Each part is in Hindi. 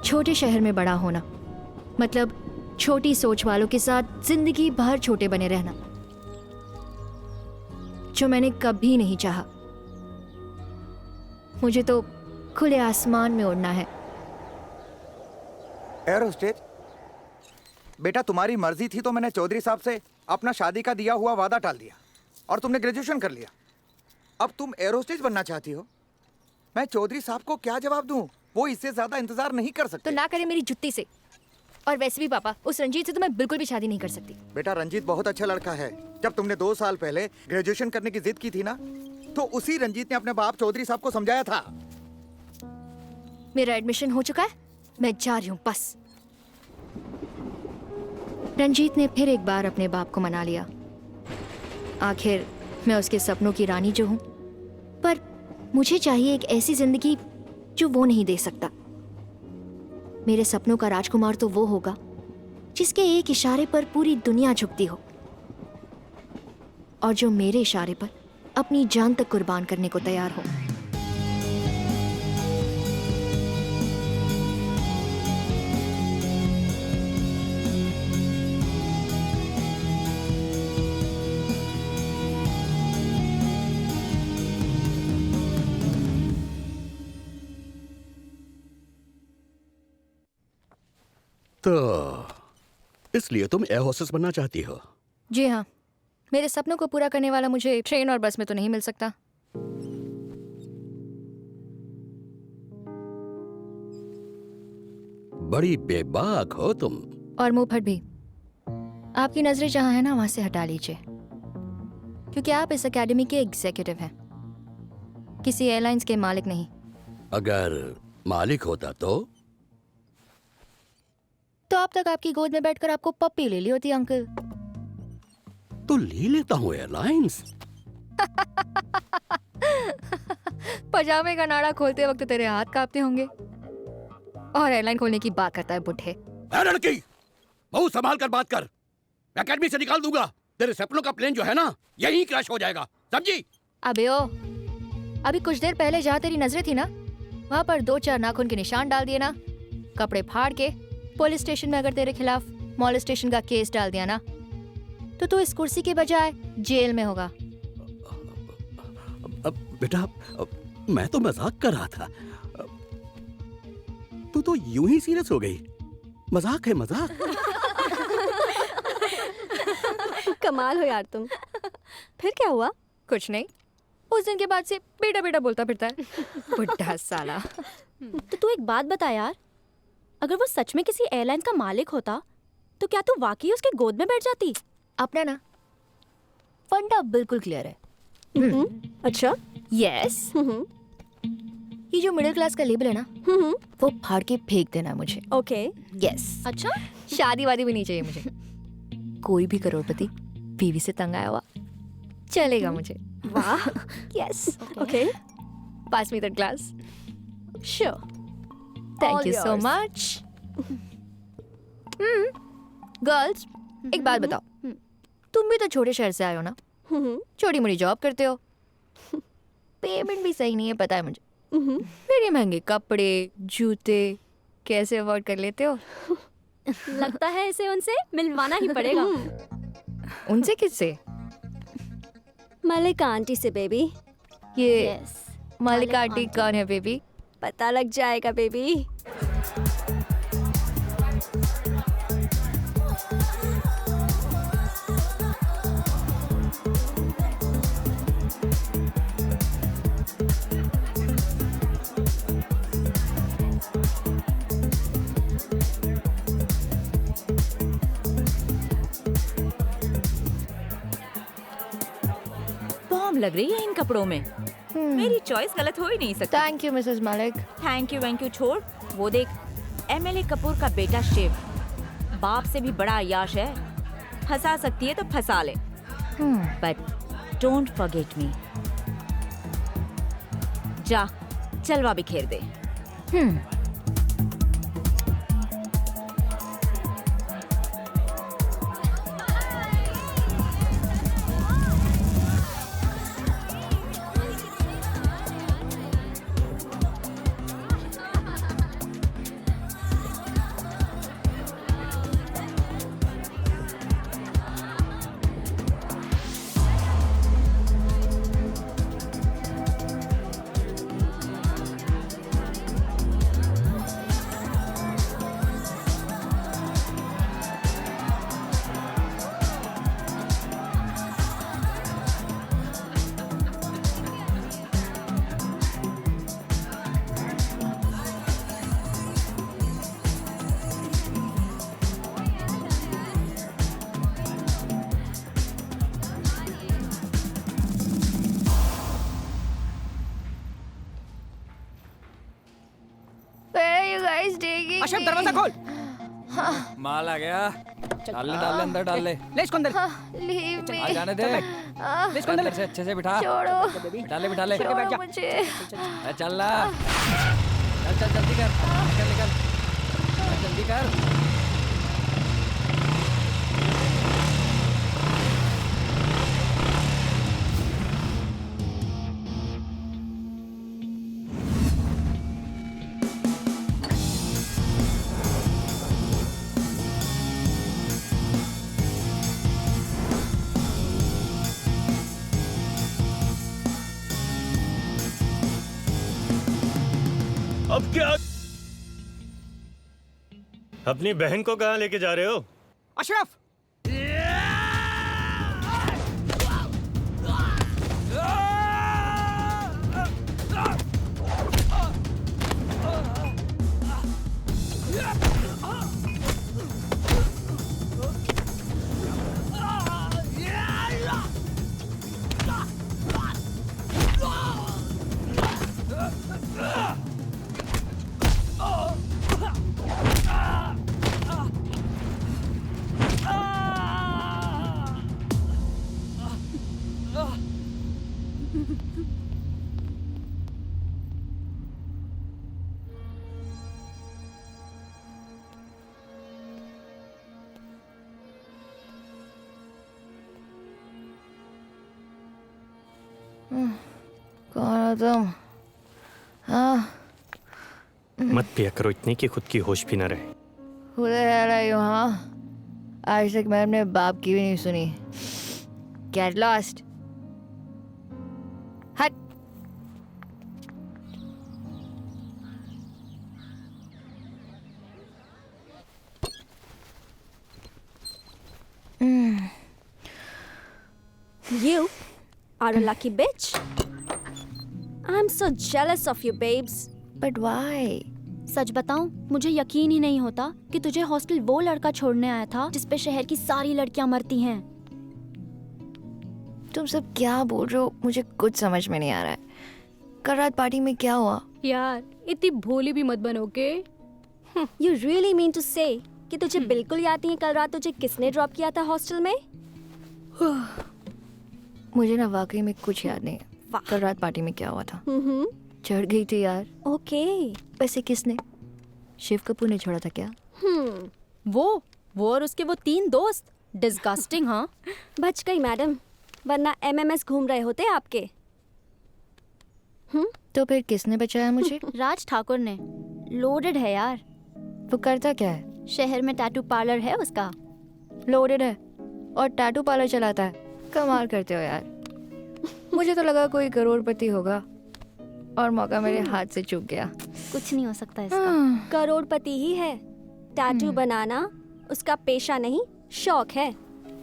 छोटे शहर में बड़ा होना मतलब छोटी सोच वालों के साथ जिंदगी भर छोटे बने रहना, जो मैंने कभी नहीं चाहा। मुझे तो खुले आसमान में उड़ना है। एयर होस्टेज बेटा, तुम्हारी मर्जी थी तो मैंने चौधरी साहब से अपना शादी का दिया हुआ वादा टाल दिया और तुमने ग्रेजुएशन कर लिया। अब तुम एयर होस्टेज बनना चाहती हो। मैं चौधरी साहब को क्या जवाब दूं? वो इससे ज्यादा इंतजार नहीं कर सकते। तो ना करे मेरी जुत्ती से। और वैसे भी पापा, उस रंजीत से तो मैं बिल्कुल भी शादी नहीं कर सकती। बेटा, रंजीत बहुत अच्छा लड़का है। जब तुमने 2 साल पहले ग्रेजुएशन करने की जिद की थी ना, तो उसी रंजीत ने अपने बाप चौधरी साहब को समझाया था। मेरा एडमिशन हो चुका है, मैं जा रही हूँ बस। रंजीत ने फिर एक बार अपने बाप को मना लिया। आखिर मैं उसके सपनों की रानी जो हूँ, पर मुझे चाहिए एक ऐसी जिंदगी जो वो नहीं दे सकता। मेरे सपनों का राजकुमार तो वो होगा जिसके एक इशारे पर पूरी दुनिया झुकती हो, और जो मेरे इशारे पर अपनी जान तक कुर्बान करने को तैयार हो। तो इसलिए तुम एयर होस्टेस बनना चाहती हो? जी हाँ, मेरे सपनों को पूरा करने वाला मुझे ट्रेन और बस में तो नहीं मिल सकता। बड़ी बेबाक हो तुम। और मुंह फट भी। आपकी नजरें जहां है ना, वहां से हटा लीजिए, क्योंकि आप इस एकेडमी के एग्जीक्यूटिव हैं, किसी एयरलाइंस के मालिक नहीं। अगर मालिक होता तो अब तक आपकी गोद में बैठकर आपको पप्पी ले ली होती अंकल। तो ले लेता हूँ एयरलाइंस। पजामे का नाड़ा खोलते वक्त तेरे हाथ कांपते होंगे, और एयरलाइन खोलने की बात करता है बुढ़े। ए लड़की, बहुत संभाल कर बात कर, एकेडमी से निकाल दूंगा। तेरे सपनों का प्लेन जो है ना, यहीं क्रैश हो जाएगा, समझी? अबे ओ, अभी कुछ देर पहले जहाँ तेरी नजरें थी ना, वहाँ पर 2-4 नाखून के निशान डाल दिए ना, कपड़े फाड़ के पुलिस स्टेशन में अगर तेरे खिलाफ मॉलेस्टेशन का केस डाल दिया ना, तो तू इस कुर्सी के बजाय जेल में होगा। बेटा, मैं तो मजाक कर रहा था। तू तो यूं ही सीरियस हो गई। मजाक है, मजाक। कमाल हो यार तुम। फिर क्या हुआ? कुछ नहीं, उस दिन के बाद से बेटा बेटा बोलता फिरता है। बुढ़ा साला। तो तू एक बात बता यार, अगर वो सच में किसी एयरलाइंस का मालिक होता तो क्या तू वाकई उसके गोद में बैठ जाती? अपना ना फंडा बिल्कुल क्लियर है। अच्छा। यस। ये जो मिडिल क्लास का लेबल है ना, वो फाड़ के फेंक देना है मुझे। ओके। यस। अच्छा, शादी वादी भी नहीं चाहिए मुझे। कोई भी करोड़पति बीवी से तंग आया हुआ चलेगा मुझे। वाह। Yes. Okay. Pass me that glass. Sure. Thank you so much. Girls, एक बात बताओ, तुम भी तो छोटे शहर से आए हो ना, छोटी मोटी जॉब करते हो, पेमेंट भी सही नहीं है पता है मुझे, फिर ये महंगे कपड़े जूते कैसे अफोर्ड कर लेते हो? लगता है इसे उनसे मिलवाना ही पड़ेगा। उनसे किससे? मलिका आंटी से बेबी। ये मलिका आंटी कौन है बेबी? पता लग जाएगा बेबी। बॉम्ब लग रही है इन कपड़ों में। मेरी चॉइस गलत हो ही नहीं सकती। Thank you Mrs Malik. Thank you छोड़, वो देख एमएलए कपूर का बेटा शिव, बाप से भी बड़ा अय्याश है। फंसा सकती है तो फंसा ले, बट डोंट फॉरगेट मी। जा चलवा बिखेर दे। इज टेकिंग अशरफ दरवाजा खोल। माल आ गया। डाल ले अंदर डाल ले। ले इसको अंदर। Leave me. आ जाने दे। ले इसको अंदर अंदर से अच्छे से बिठा। छोड़ो बिठा ले। छोड़ो मुझे। चल ला। चल जल्दी कर। निकल। जल्दी कर। अब क्या? अपनी बहन को कहाँ लेके जा रहे हो? अशरफ कौन हो तुम? हाँ मत पिया करो इतनी कि खुद की होश भी न रहे। Who the hell are you, हाँ? आज तक मैं अपने बाप की भी नहीं सुनी। Get lost. हट। You are a lucky bitch. I'm so jealous of you, babes. But why? सच बताऊं, मुझे यकीन ही नहीं होता कि तुझे हॉस्टल वो लड़का छोड़ने आया था जिस पे शहर की सारी लड़कियां मरती हैं। तुम सब क्या बोल रहे हो? मुझे कुछ समझ में नहीं आ रहा है। कल रात पार्टी में क्या हुआ? यार इतनी भोली भी मत बनो के। You really mean to say कि तुझे बिल्कुल याद नहीं है कल रात तुझे किसने ड्रॉप किया था हॉस्टल में? मुझे ना वाकई में कुछ याद नहीं है। कल रात पार्टी में क्या हुआ था? चढ़ गई थी यार। ओके। वैसे किसने? शिव कपूर ने छोड़ा था क्या? वो और उसके वो 3 दोस्त। डिस्गस्टिंग। हाँ बच गई मैडम, वरना एमएमएस घूम रहे होते आपके। तो फिर किसने बचाया मुझे? राज ठाकुर ने। लोडेड है यार। वो करता क्या है? शहर में टैटू पार्लर है उसका। लोडेड है और टैटू पार्लर चलाता है। कमाल करते हो यार। मुझे तो लगा कोई करोड़पति होगा और मौका मेरे हाथ से चूक गया। कुछ नहीं हो सकता इसका। करोड़पति ही है। टैटू बनाना उसका पेशा नहीं, शौक है।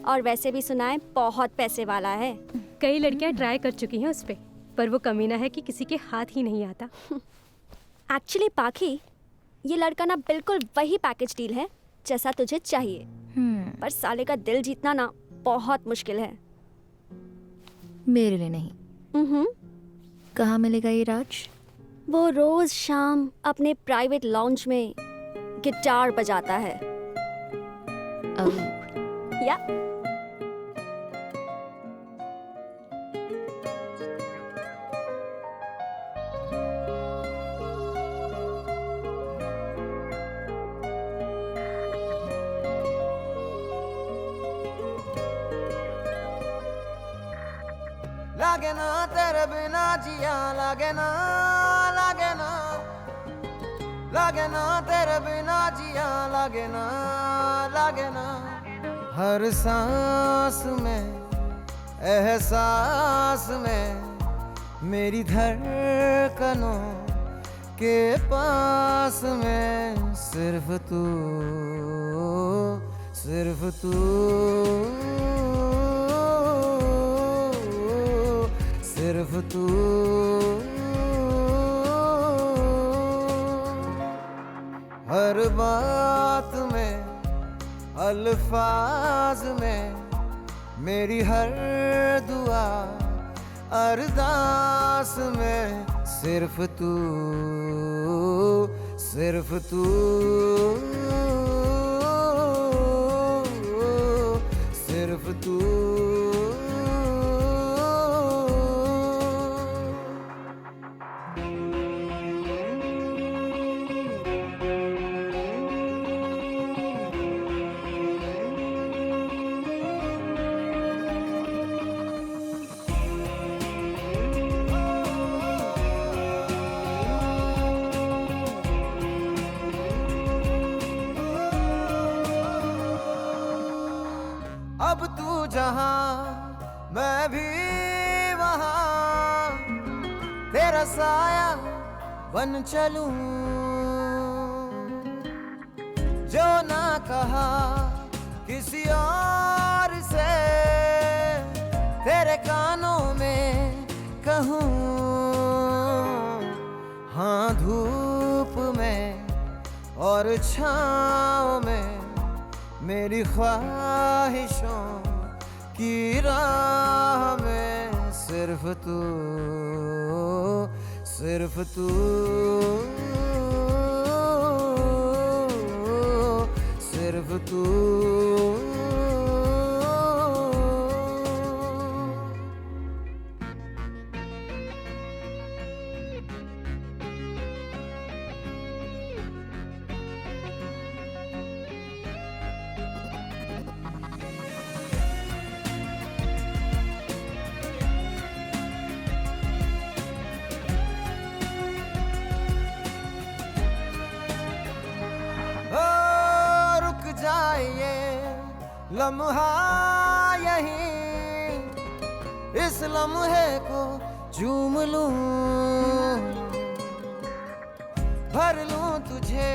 और वैसे भी सुना है बहुत पैसे वाला है। कई लड़कियां ट्राई कर चुकी हैं उस पे, पर वो कमीना है कि किसी के हाथ ही नहीं आता। एक्चुअली पाखी, ये लड़का ना बिल्कुल वही पैकेज डील है जैसा तुझे चाहिए। पर साले का दिल जीतना ना बहुत मुश्किल है। मेरे लिए नहीं। कहाँ मिलेगा ये राज? वो रोज शाम अपने प्राइवेट लॉन्ज में गिटार बजाता है। या लागे ना तेरे बिना जिया, लागे ना लागे ना लागे ना तेरे बिना जिया, लागे ना लागे ना। हर सांस में एहसास में मेरी धड़कनों के पास में सिर्फ तू सिर्फ तू सिर्फ तू। हर बात में अल्फाज में मेरी हर दुआ अरदास में सिर्फ तू सिर्फ तू, सिर्फ तू। अब तू जहां मैं भी वहां, तेरा साया बन चलूं। जो ना कहा किसी और से, तेरे कानों में कहूं। हाँ, धूप में और छाँव में मेरी ख्वाहिशों की राह में सिर्फ तू, सिर्फ तू, सिर्फ तू। लम्हा यहीं, इस लम्हे को चूम लूं, भर लूं तुझे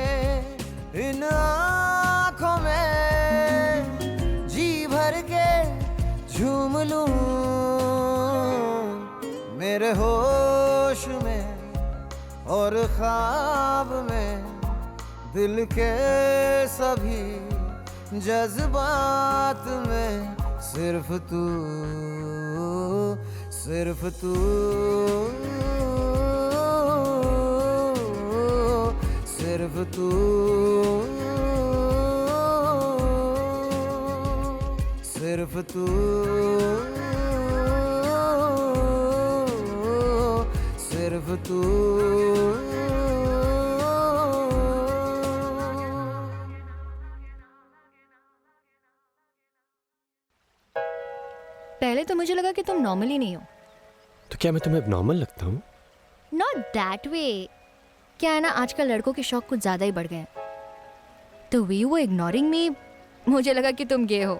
इन आँखों में, जी भर के झूम लूं। मेरे होश में और ख्वाब में दिल के सभी जज्बात में सिर्फ तू, सिर्फ तू, सिर्फ तू, सिर्फ तू, सिर्फ तू। पहले तो मुझे लगा कि तुम नॉर्मल ही नहीं हो। तो क्या मैं तुम्हें नॉर्मल लगता हूँ? Not that way. क्या है ना, आजकल लड़कों के शौक कुछ ज्यादा ही बढ़ गए हैं। तो वी वो इग्नोरिंग मी, मुझे लगा कि तुम गे हो।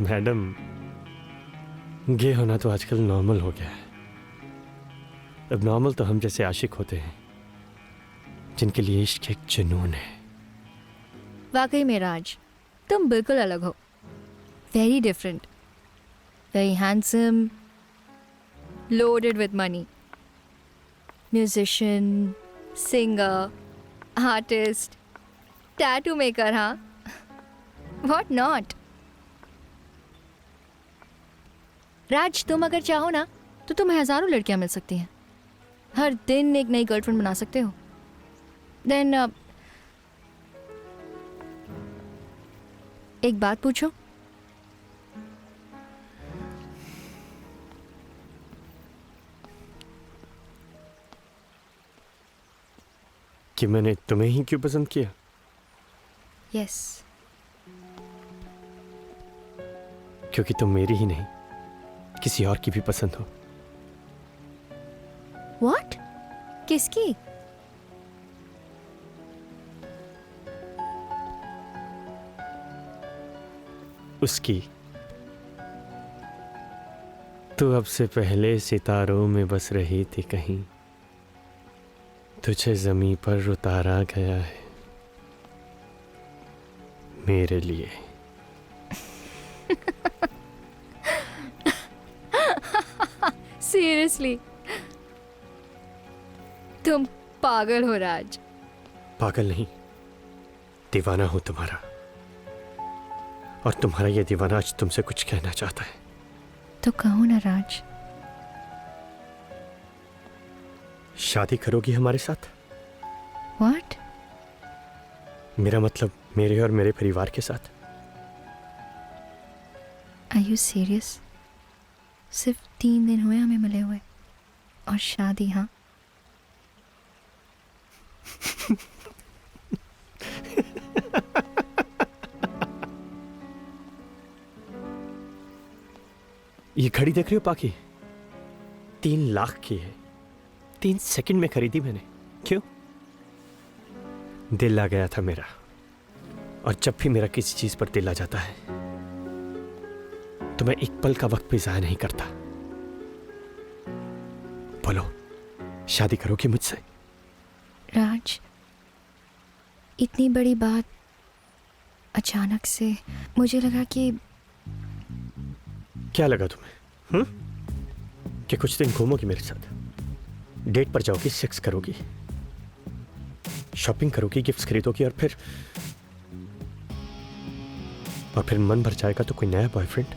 मैडम, गे होना तो आजकल नॉर्मल हो गया है। अब नॉर्मल तो हम जैसे आशिक होते हैं जिनके लिए इश्क एक जुनून है। वाकई में राज, तुम बिल्कुल अलग हो। Very different, very handsome, loaded with money, musician, singer, artist, tattoo maker, हाँ, व्हाट नॉट। राज, तुम अगर चाहो ना तो तुम्हें हजारों लड़कियां मिल सकती हैं। हर दिन एक नई गर्लफ्रेंड बना सकते हो। देन एक बात पूछो, कि मैंने तुम्हें ही क्यों पसंद किया? यस। क्योंकि तुम मेरी ही नहीं, किसी और की भी पसंद हो। व्हाट? किसकी? उसकी। तू अब से पहले सितारों में बस रही थी कहीं, तुझे ज़मीं पर उतारा गया है मेरे लिए। सीरियसली, तुम पागल हो राज। पागल नहीं, दीवाना हूं तुम्हारा। और तुम्हारा ये दीवाना आज तुमसे कुछ कहना चाहता है। तो कहो ना राज। शादी करोगी हमारे साथ? व्हाट? मेरा मतलब मेरे और मेरे परिवार के साथ। Are you serious? सिर्फ 3 दिन हुए हमें मिले हुए और शादी? हाँ, ये घड़ी देख रही हो पाकी? 3 लाख की है। 3 सेकंड में खरीदी मैंने। क्यों? दिल आ गया था मेरा, और जब भी मेरा किसी चीज पर दिल आ जाता है तो मैं एक पल का वक्त भी जाया नहीं करता। बोलो, शादी करोगी मुझसे? राज, इतनी बड़ी बात अचानक से, मुझे लगा कि क्या लगा तुम्हें? कि कुछ दिन घूमोगी मेरे साथ, डेट पर जाओगी, सेक्स करोगी, शॉपिंग करोगी, गिफ्ट्स खरीदोगी, और फिर मन भर जाएगा तो कोई नया बॉयफ्रेंड?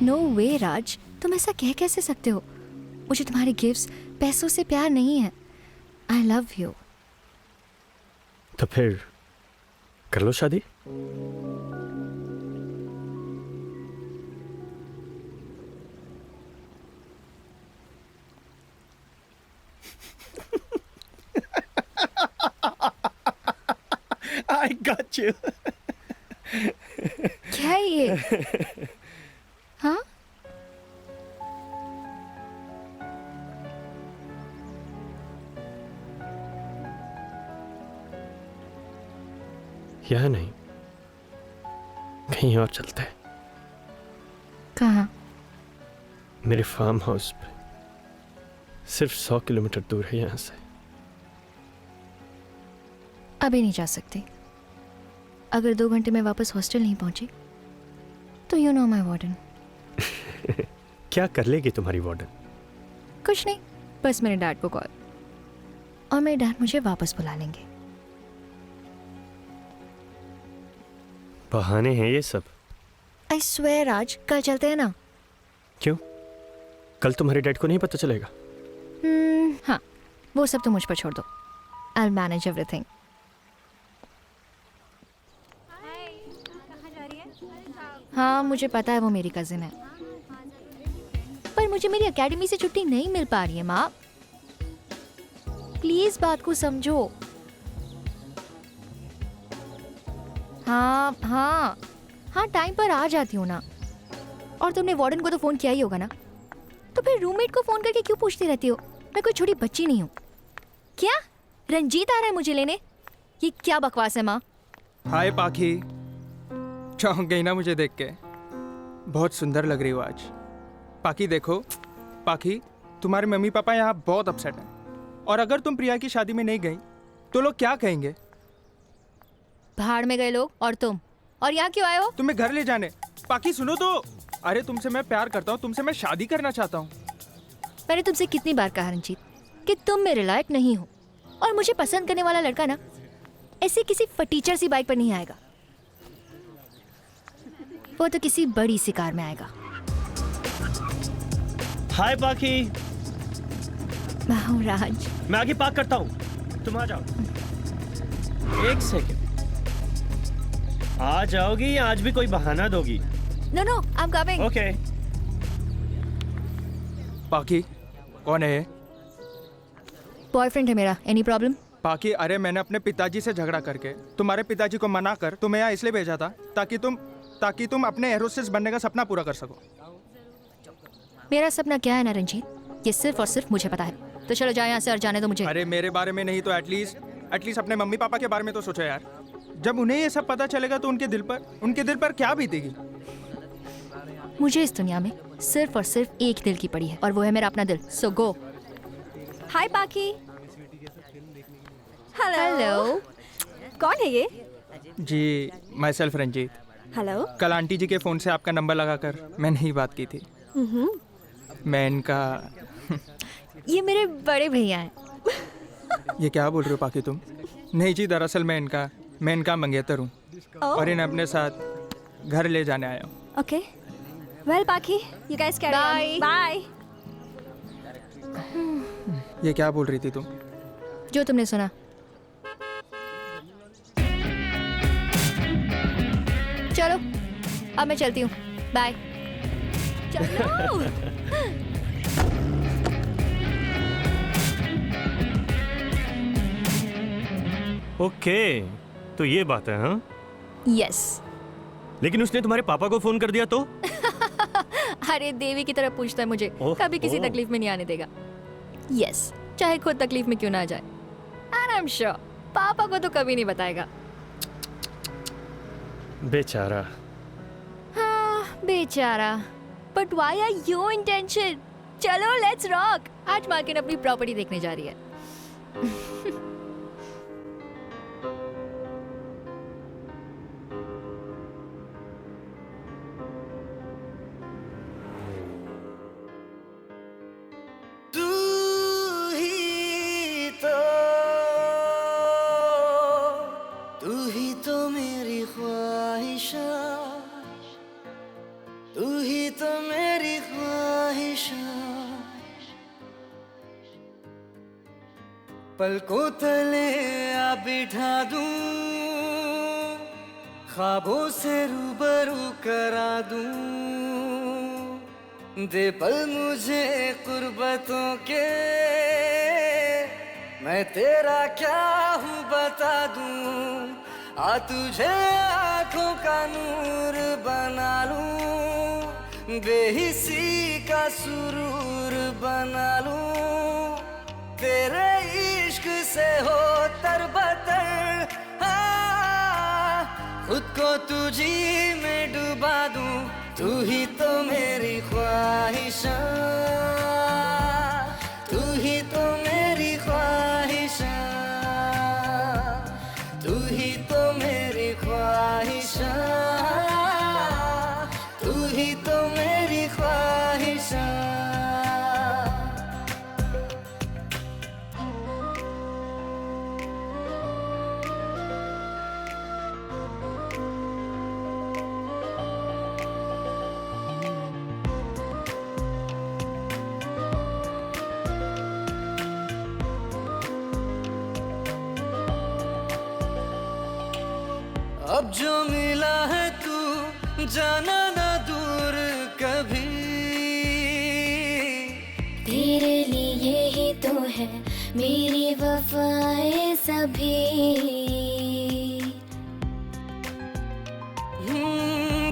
नो वे राज, तुम ऐसा कह कैसे सकते हो? मुझे तुम्हारे गिफ्ट्स, पैसों से प्यार नहीं है। I love you. तो फिर कर लो शादी। I got you. क्या है ये? हाँ, यहाँ नहीं, कहीं और चलते हैं। कहाँ? मेरे फार्म हाउस पे, सिर्फ 100 किलोमीटर दूर है यहाँ से। अभी नहीं जा सकती। अगर 2 घंटे में वापस हॉस्टल नहीं पहुंची तो यू नो माई वार्डन। क्या कर लेगी तुम्हारी वार्डन? कुछ नहीं, बस मेरे डैड को कॉल, और मेरे डैड मुझे वापस बुला लेंगे। बहाने हैं ये सब। आई स्वेयर राज, कल चलते हैं ना? क्यों? कल तुम्हारे डैड को नहीं पता चलेगा? हाँ, वो सब तो मुझ पर छोड़ दो। I will manage everything. हाँ, मुझे पता है वो मेरी कजिन है, पर मुझे मेरी एकेडमी से छुट्टी नहीं मिल पा रही है माँ। प्लीज बात को समझो। हाँ हाँ हाँ, टाइम पर आ जाती हूँ ना। और तुमने वार्डन को तो फोन किया ही होगा ना, तो फिर रूममेट को फोन करके क्यों पूछती रहती हो? मैं कोई छोटी बच्ची नहीं हूँ। क्या रंजीत आ रहा है मुझे लेने? ये क्या बकवास है माँ? हाय पाखी, चौंक गई ना मुझे देख के? बहुत सुंदर लग रही हो आज। पाखी देखो, पाखी तुम्हारे मम्मी पापा यहाँ बहुत अपसेट हैं, और अगर तुम प्रिया की शादी में नहीं गई तो लोग क्या कहेंगे? भाड़ में गए लोग। और तुम, और यहाँ क्यों आए हो? तुम्हें घर ले जाने। पाखी सुनो तो, अरे तुमसे मैं प्यार करता हूँ, तुमसे मैं शादी करना चाहता हूँ। मैंने तुमसे कितनी बार कहा रंजीत कि तुम मेरे लायक नहीं हो, और मुझे पसंद करने वाला लड़का ना ऐसे किसी फटीचर सी बाइक पर नहीं आएगा। वो तो किसी बड़ी सी कार में आएगा। हाय बाकी, मैं हूँ राज। मैं आगे पार्क करता हूँ, तुम आ जाओ। 1 सेकंड, आ जाओगी या आज भी कोई बहाना दोगी? No no, I am coming. Okay. Pakhi कौन है ये? बॉयफ्रेंड है मेरा। Any problem? पाखी, अरे मैंने अपने पिताजी से झगड़ा करके तुम्हारे पिताजी को मना कर तुम्हें यहाँ इसलिए भेजा था ताकि तुम अपने एरोस्टेस बनने का सपना पूरा कर सको। मेरा सपना क्या है ना रंजीत, ये सिर्फ और सिर्फ मुझे पता है। तो चलो जाओ यहाँ से और जाने दो मुझे। अरे मेरे बारे में नहीं तो एटलीस्ट अपने मम्मी पापा के बारे में तो सोचो यार। जब उन्हें ये सब पता चलेगा तो उनके दिल पर क्या बीतेगी? मुझे इस दुनिया में सिर्फ और सिर्फ एक दिल की पड़ी है, और वो है मेरा अपना दिल। सो गो। हाय पाखी। हेलो। कौन है ये? जी, माई सेल्फ रंजीत। हेलो। कल आंटी जी के फ़ोन से आपका नंबर लगाकर मैंने ही बात की थी। मैं इनका ये मेरे बड़े भैया हैं। ये क्या बोल रहे हो पाखी तुम? नहीं जी, दरअसल मैं इनका मंगेतर हूँ, और इन्हें अपने साथ घर ले जाने आया हूँ। Okay. Well Pakhi, you guys carry on. Bye. ये क्या बोल रही थी तुम? जो तुमने सुना। चलो अब मैं चलती हूँ, बाय। चलो। ओके, तो ये बात है हाँ? यस। लेकिन उसने तुम्हारे पापा को फोन कर दिया तो? अरे देवी की तरह पूछता है मुझे, ओह, कभी किसी ओह। तकलीफ में नहीं आने देगा। यस, चाहे खुद तकलीफ में क्यों ना आ जाए। एंड आई एम श्योर पापा को तो कभी नहीं बताएगा। बेचारा। हाँ बेचारा। But why are you in tension? चलो लेट्स रॉक। आज मार्केट अपनी प्रॉपर्टी देखने जा रही है। तू ही तो मेरी ख्वाहिशा, तू ही तो मेरी ख्वाहिशा। पलकों तले आ बिठा दूं, ख्वाबों से रूबरू करा दूं। दे पल मुझे कुर्बतों के, मैं तेरा क्या हूँ बता दूं। आ तुझे आँखों का नूर बना लूं, बेहिसी का सुरूर बना लूं। तेरे इश्क से हो तरबतर, हाँ, खुद को तुझी में डुबा दूं। तू ही तो मेरी ख्वाहिशा, तू ही तो मेरी ख्वाहिशा, तू ही तो मेरी ख्वाहिशा, तू ही तो मेरी ख्वाहिशा। अब जो मिला है तू जाना ना दूर कभी। तेरे लिए ही तो है मेरी वफाएं सभी।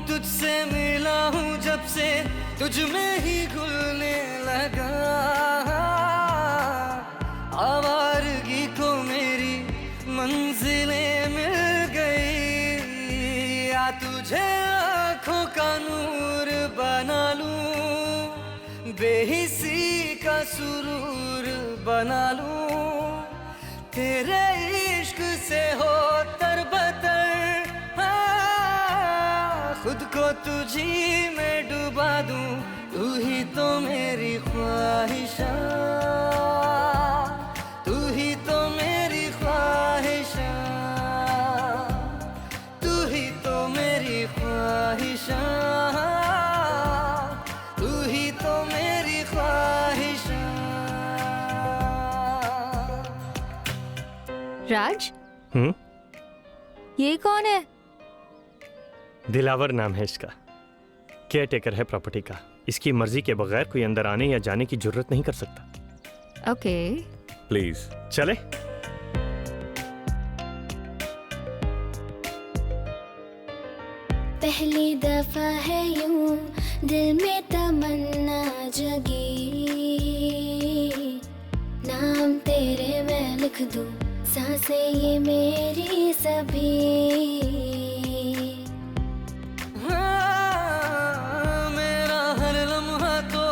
तुझसे मिला हूँ जब से, तुझ में ही घुलने लगा। आवारगी को मेरी मंजिलें मिल गई। आ तुझे आँखों का नूर बना लूं, बेहिसी का सुरूर बना लूं। तेरे इश्क से हो तरबतर, हाँ, खुद को तुझी में डुबा दूं। तू ही तो मेरी ख्वाहिशा, तू ही तो मेरी ख्वाहिशा, तू ही तो मेरी ख्वाहिशा, तू ही तो मेरी ख्वाहिशा। राज, ये कौन है? दिलावर नाम है इसका, केयर टेकर है प्रॉपर्टी का। इसकी मर्जी के बगैर कोई अंदर आने या जाने की जरूरत नहीं कर सकता। ओके प्लीज चले। पहली दफा है यूं दिल में तमन्ना जगी। नाम तेरे मैं लिख दूं, सांसें ये मेरी सभी। मेरा हर लम्हा तो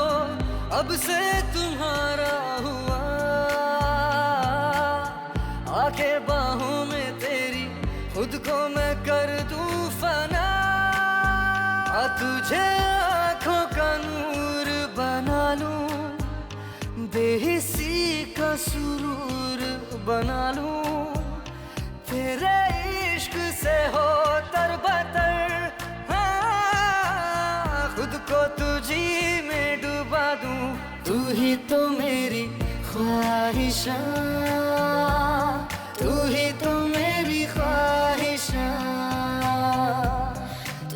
अब से तुम्हारा हुआ। आके बाहों में तेरी खुद को मैं कर दूं फना। आ तुझे आँखों का नूर बना लूं, बेहिसी का सुरूर बना लूं। तेरे इश्क से हो तरबतर, हाँ, खुद को ही तो मेरी ख्वाहिशा, तू ही तो मेरी ख्वाहिशा,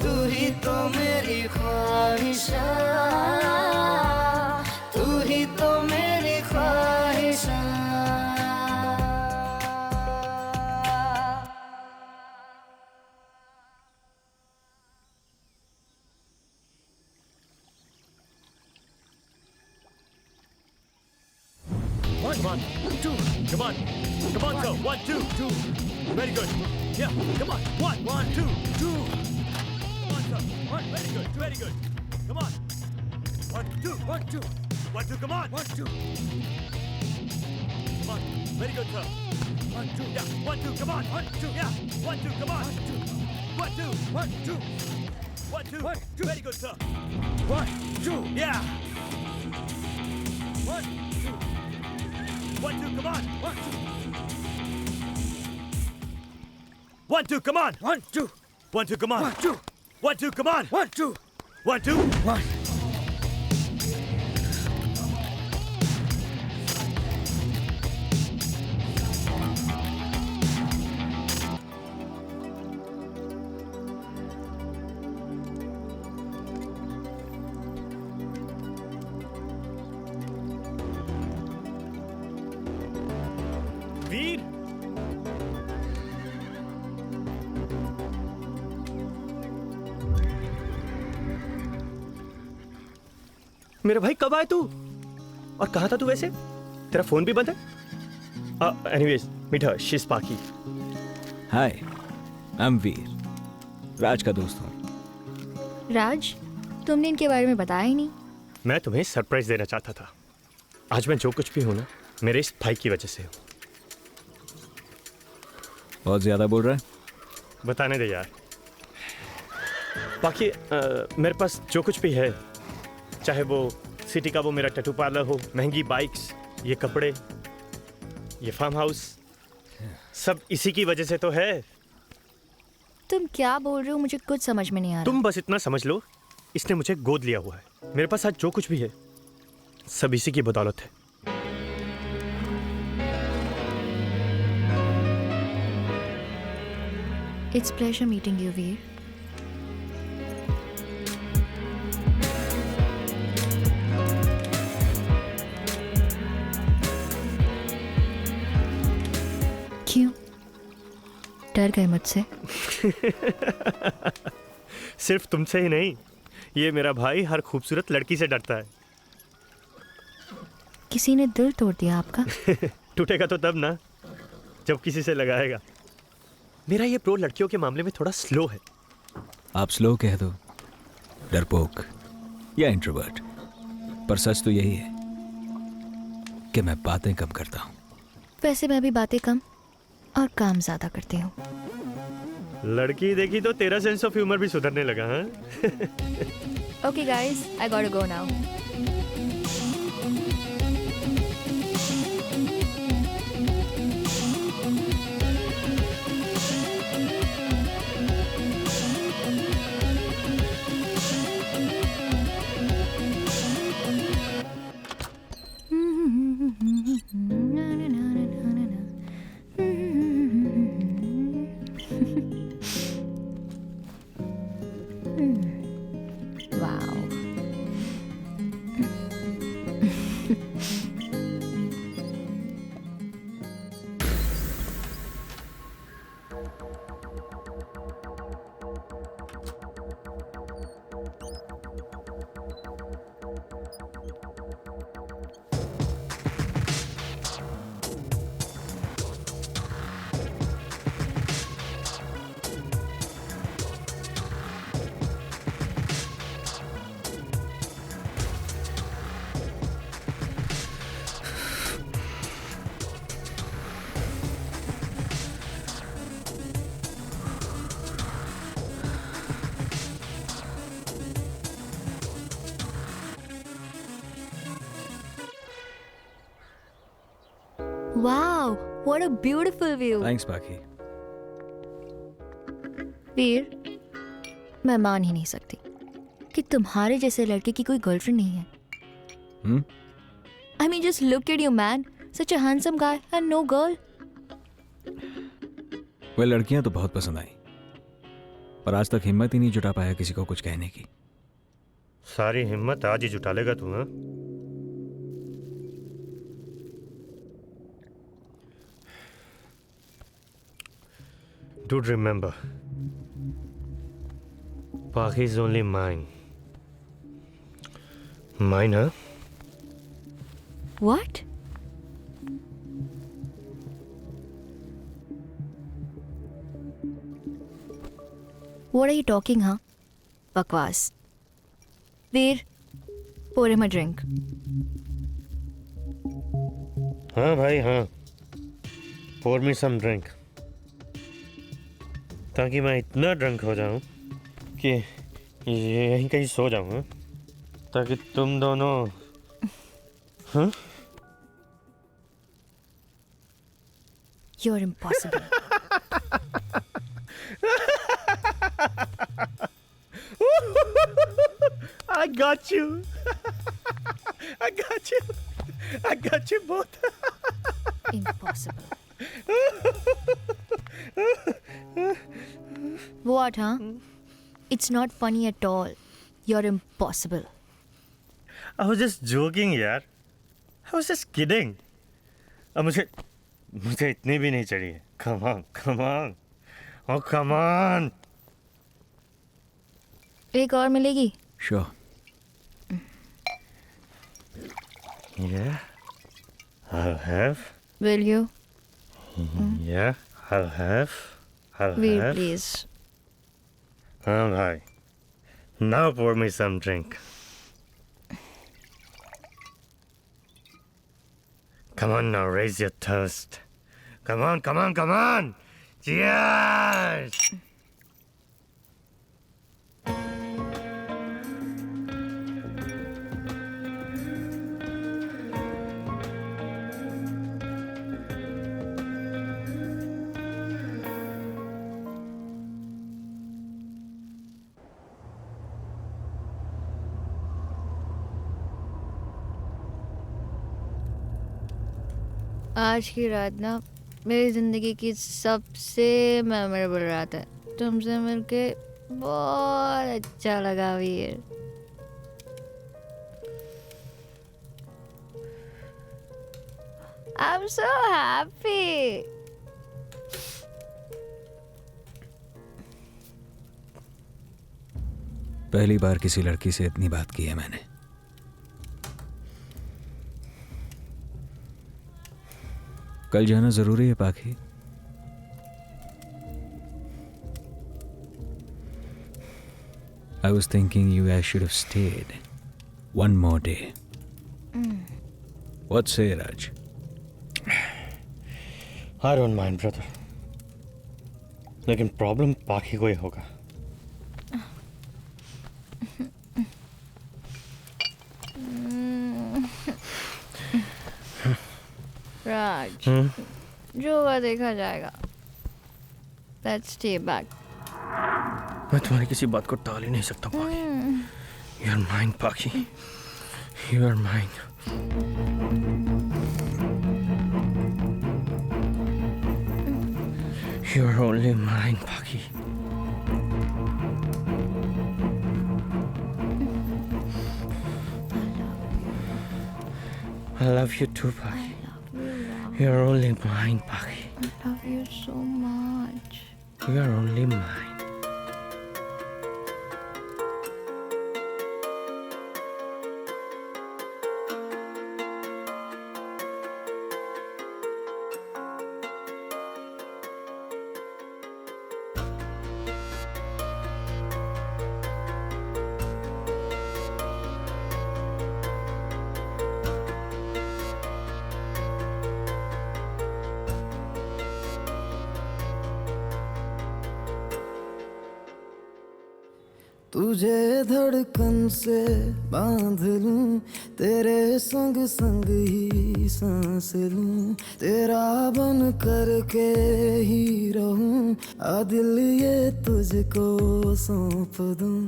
तू ही तो मेरी ख्वाहिशा, तू ही तो मेरी ख्वाहिशा। Come on, 2, come on, come on, sir, 1, 2, 2, very good, yeah, come on, 1, 1, 2, 2, come on, sir, 1, very good, come on, 1, 2, 1, 2, 1, 2, come on, 1, 2, come on, very good, sir, 1, 2, yeah, 1, 2, come on, 1, 2, yeah, 1, 2, come on, 1, 2, 1, 2, 1, 2, 1, 2, very good, sir, 1, 2, yeah, 1, 2, 1, 2, come on! 1, 2. 1, 2, come on! 1, 2. 1, 2, come on! 1, 2. 1, 2, come on! 1, 2. 1, 2. 1. वीर, मेरे भाई कब आए तू? और कहाँ था तू वैसे? तेरा फोन भी बंद है? Anyways, meet her, she is Paki. Hi, I am वीर, राज का दोस्त हूँ। राज, तुमने इनके बारे में बताया ही नहीं। मैं तुम्हें सरप्राइज देना चाहता था। आज मैं जो कुछ भी हूं ना, मेरे इस भाई की वजह से हूं। बहुत ज्यादा बोल रहा है। बताने दे यार। बाकी मेरे पास जो कुछ भी है, चाहे वो सिटी का वो मेरा टैटू पार्लर हो, महंगी बाइक्स, ये कपड़े, ये फार्म हाउस, सब इसी की वजह से तो है। तुम क्या बोल रहे हो? मुझे कुछ समझ में नहीं आ रहा। तुम बस इतना समझ लो, इसने मुझे गोद लिया हुआ है। मेरे पास आज जो कुछ भी है, सब इसी की बदौलत है। It's pleasure meeting you, Veer. क्यों? डर गए मुझसे? सिर्फ तुमसे ही नहीं, ये मेरा भाई हर खूबसूरत लड़की से डरता है। किसी ने दिल तोड़ दिया आपका? टूटेगा तो तब ना, जब किसी से लगाएगा। मेरा ये प्रो लड़कियों के मामले में थोड़ा स्लो है। आप स्लो कह दो, डरपोक या इंट्रोवर्ट, पर सच तो यही है कि मैं बातें कम करता हूँ। वैसे मैं भी बातें कम और काम ज्यादा करती हूँ। लड़की देखी तो तेरा सेंस ऑफ ह्यूमर भी सुधरने लगा, हाँ? Okay guys, I gotta go now. Wow. Wow, what a beautiful view. Thanks बाकी। वीर, मैं मान ही नहीं सकती कि तुम्हारे जैसे लड़के की कोई गर्लफ्रेंड नहीं है। I mean, just look at you, man. Such a handsome guy and no girl. वह लड़कियां तो बहुत पसंद आई, पर आज तक हिम्मत ही नहीं जुटा पाया किसी को कुछ कहने की। सारी हिम्मत आज ही जुटा लेगा तू, हाँ? Dude, remember, Pakhi is only mine. Mine, huh? What? What are you talking, huh? Bakwas. Veer, pour him a drink. हाँ भाई हाँ, pour me some drink, ताकि मैं इतना ड्रंक हो जाऊं कि यहीं कहीं सो जाऊं, हाँ? ताकि तुम दोनों, हाँ? You're impossible. I got you. I got you. I got you both. Impossible. What, huh? It's not funny at all. You're impossible. I was just joking, यार. I was just kidding. अब मुझे इतनी भी नहीं चाहिए. Come on, come on. Oh, come on. एक और मिलेगी? Sure. Yeah. I'll have. Will you? Yeah, I'll have. I'll Will, have. please. Oh, hi. Now pour me some drink. Come on now, raise your toast. Come on, come on, come on! Cheers! आज की रात ना मेरी ज़िंदगी की सबसे मेमोरेबल रात है। तुमसे मिलके बहुत अच्छा लगा वीर। I'm so happy. पहली बार किसी लड़की से इतनी बात की है मैंने। कल जाना जरूरी है पाखी? I was thinking you guys should have stayed one more day. What say, Raj? I don't mind, brother. लेकिन प्रॉब्लम पाखी को ही होगा। राज, जो होगा देखा जाएगा। Let's stay back. मैं तुम्हारी किसी बात को टाल ही नहीं सकता पाखी। You are mine, पाखी। You are mine. You are only mine, पाखी। I love you too, पाखी। You are only mine, पाखी। I love you so much. You are only mine. तुझे धड़कन से बांध लूं, तेरे संग संग ही सांस लूं, तेरा बन करके ही रहूं आ दिल ये तुझको सौंप दूं,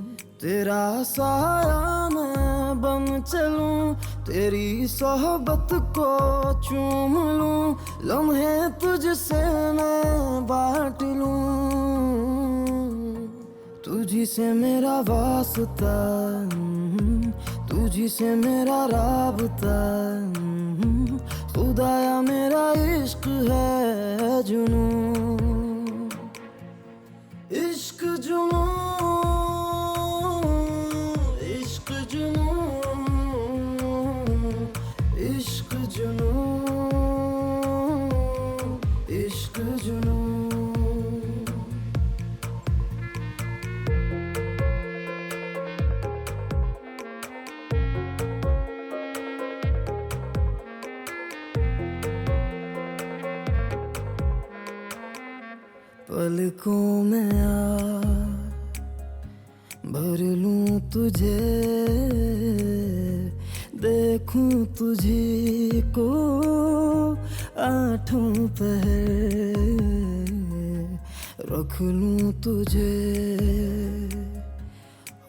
तेरा साया मैं बन चलूं, तेरी सोहबत को चूम लूं, लम्हे तुझसे मैं बांट लूं, तुझी से मेरा वास्ता, तुझी से मेरा राबता, खुदाया मेरा इश्क है जुनून, इश्क जुनून, इश्क जुनून, इश्क जुनून, इश्क जुनून। पलकों में आ भर लूं तुझे, देखूं तुझी को आठों पहर, रख लूं तुझे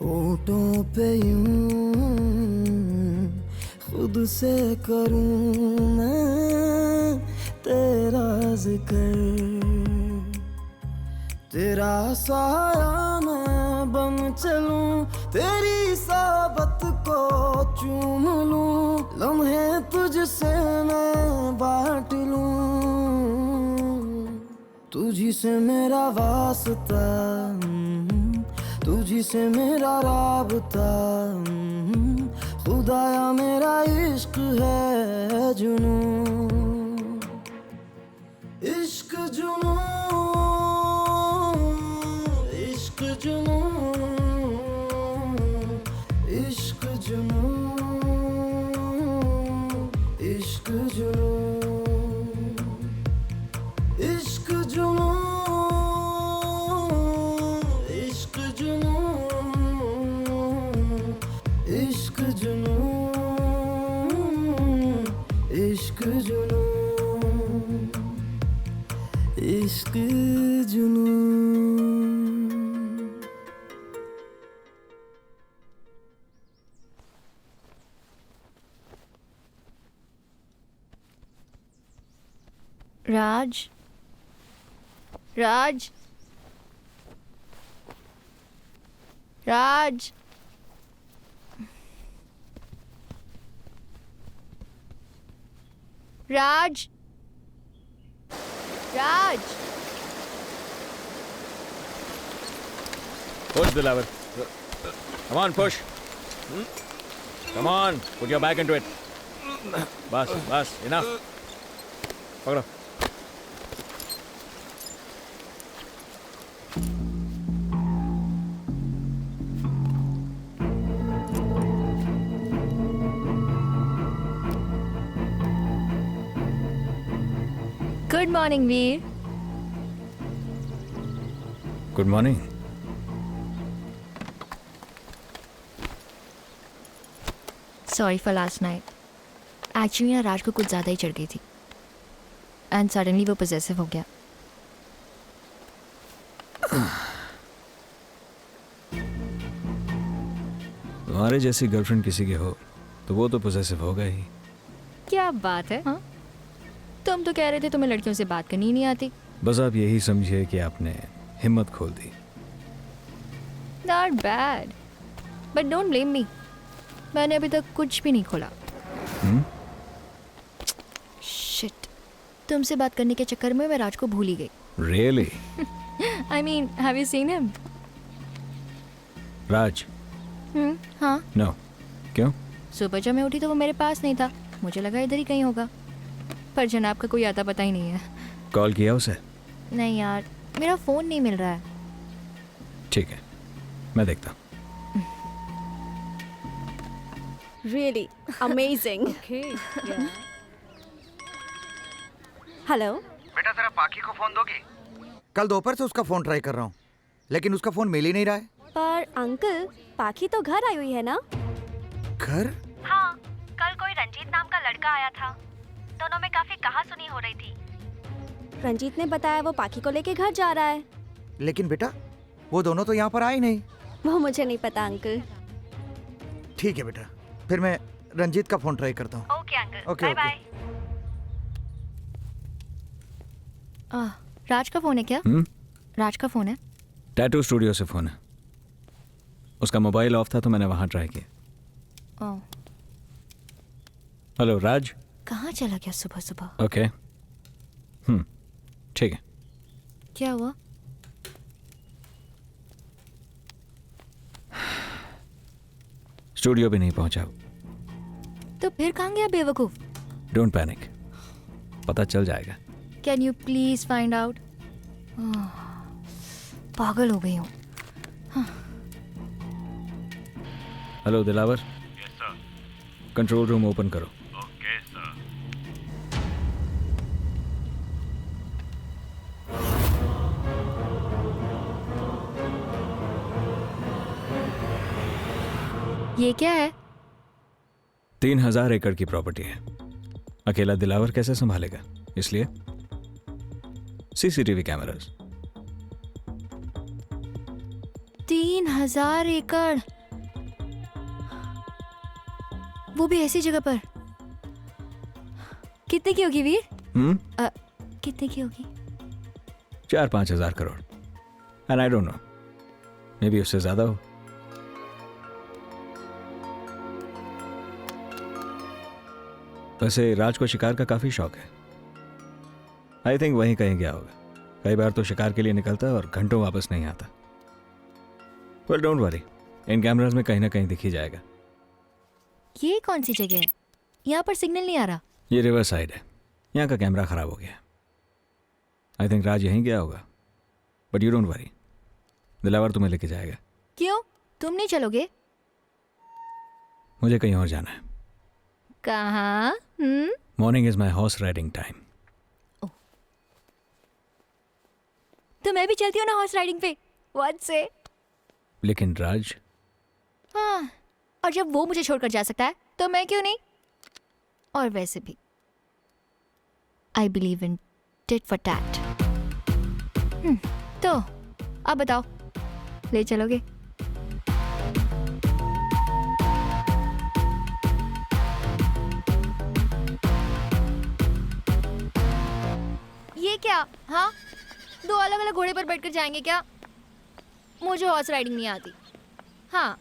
होठों पे यूं, खुद से करूं मैं तेरा जिक्र, तेरा साया मैं बन चलूं, तेरी सोहबत को चूम लूं, लम्हे तुझसे मैं बांट लूं, तुझी से मेरा वास्ता, तुझी से मेरा राबता, खुदाया मेरा इश्क है जुनून, इश्क जुनून, इश्क जुनून, इश्क जुनून, इश्क जुनून, इश्क जुनून, इश्क जुनून, इश्क जुनून, इश्क जुनून, इश्क जुनून। राज, राज, राज, राज, राज। Push the lever. Come on, push. Come on, put your back into it. बस, enough. पकड़ो. Good morning Veer. Good morning. Sorry for last night. Actually ना राज को कुछ ज़्यादा ही चढ़ गई थी एंड सडनली वो पोजेसिव हो गया। तुम्हारे जैसी गर्लफ्रेंड किसी के हो तो वो तो पोजेसिव होगा ही। क्या बात है। हाँ, तुम तो कह रहे थे तुम्हें लड़कियों से बात करनी ही नहीं आती। बस आप यही समझिए कि आपने हिम्मत खोल दी। Not bad but don't blame me. मैंने अभी तक कुछ भी नहीं खोला। शिट, तुमसे बात करने के चक्कर में मैं राज को भूल ही गई। Really? I mean have you seen him? Raj? हाँ। नो। क्यों? सुबह जब मैं उठी तो वो मेरे पास नहीं था। मुझे लगा इधर ही कहीं होगा, पर जनाब का कोई आता पता ही नहीं है। कॉल किया उसे? नहीं यार, मेरा फ़ोन नहीं मिल रहा है। ठीक है, मैं देखता हूँ। Really amazing. हेलो बेटा, जरा पाखी को फोन दोगी? कल दोपहर से उसका फोन ट्राई कर रहा हूँ, लेकिन उसका फोन मिल ही नहीं रहा है। पर अंकल, पाखी तो घर आई हुई है ना? घर? हाँ, कल कोई रंजीत नाम का लड़का आया था। दोनों में काफी कहासुनी हो रही थी। रंजीत ने बताया वो पाखी को लेके घर जा रहा है। लेकिन बेटा वो दोनों तो यहाँ पर आए नहीं। वो मुझे नहीं पता अंकल। ठीक है बेटा, फिर मैं रंजीत का फोन ट्राई करता हूँ। Okay uncle, okay okay. Raj का फोन है क्या? राज का फोन है? टैटू स्टूडियो से फोन है। उसका मोबाइल ऑफ था तो मैंने वहां ट्राई किया। ओह, हेलो राज। कहाँ चला गया सुबह सुबह? ओके, ठीक है। क्या हुआ? स्टूडियो भी नहीं पहुंचा। तो फिर कहाँ गया बेवकूफ? डोंट पैनिक, पता चल जाएगा। Can you please find out? पागल हो गई हूँ। Hello Dilawar. Control room open करो। ये क्या है? 3000 एकड़ की प्रॉपर्टी है। अकेला दिलावर कैसे संभालेगा, इसलिए सीसीटीवी कैमरास। 3000 एकड़, वो भी ऐसी जगह पर। कितने की होगी वीर? कितने की होगी? 4-5 हजार crore. And I don't know, may be उससे ज्यादा हो। वैसे राज को शिकार का काफी शौक है। आई थिंक वहीं कहीं गया होगा। कई बार तो शिकार के लिए निकलता है और घंटों वापस नहीं आता। Well don't worry, in cameras में कहीं ना कहीं दिख ही जाएगा। ये कौन सी जगह है? यहाँ पर सिग्नल नहीं आ रहा। ये रिवर साइड है, यहाँ का कैमरा खराब हो गया। आई थिंक राज यहीं गया होगा। But you don't worry, Dilawar तुम्हें लेके जाएगा। क्यों, तुम नहीं चलोगे? मुझे कहीं और जाना है। कहाँ? Morning is my horse riding time. तो मैं भी चलती हूँ ना हॉर्स राइडिंग पे। व्हाट से? लेकिन राज। हाँ, और जब वो मुझे छोड़कर जा सकता है तो मैं क्यों नहीं? और वैसे भी I believe in tit for tat. तो अब बताओ, ले चलोगे? ये क्या? हाँ, दो अलग अलग घोड़े पर बैठकर जाएंगे क्या? मुझे हॉर्स राइडिंग नहीं आती। हाँ,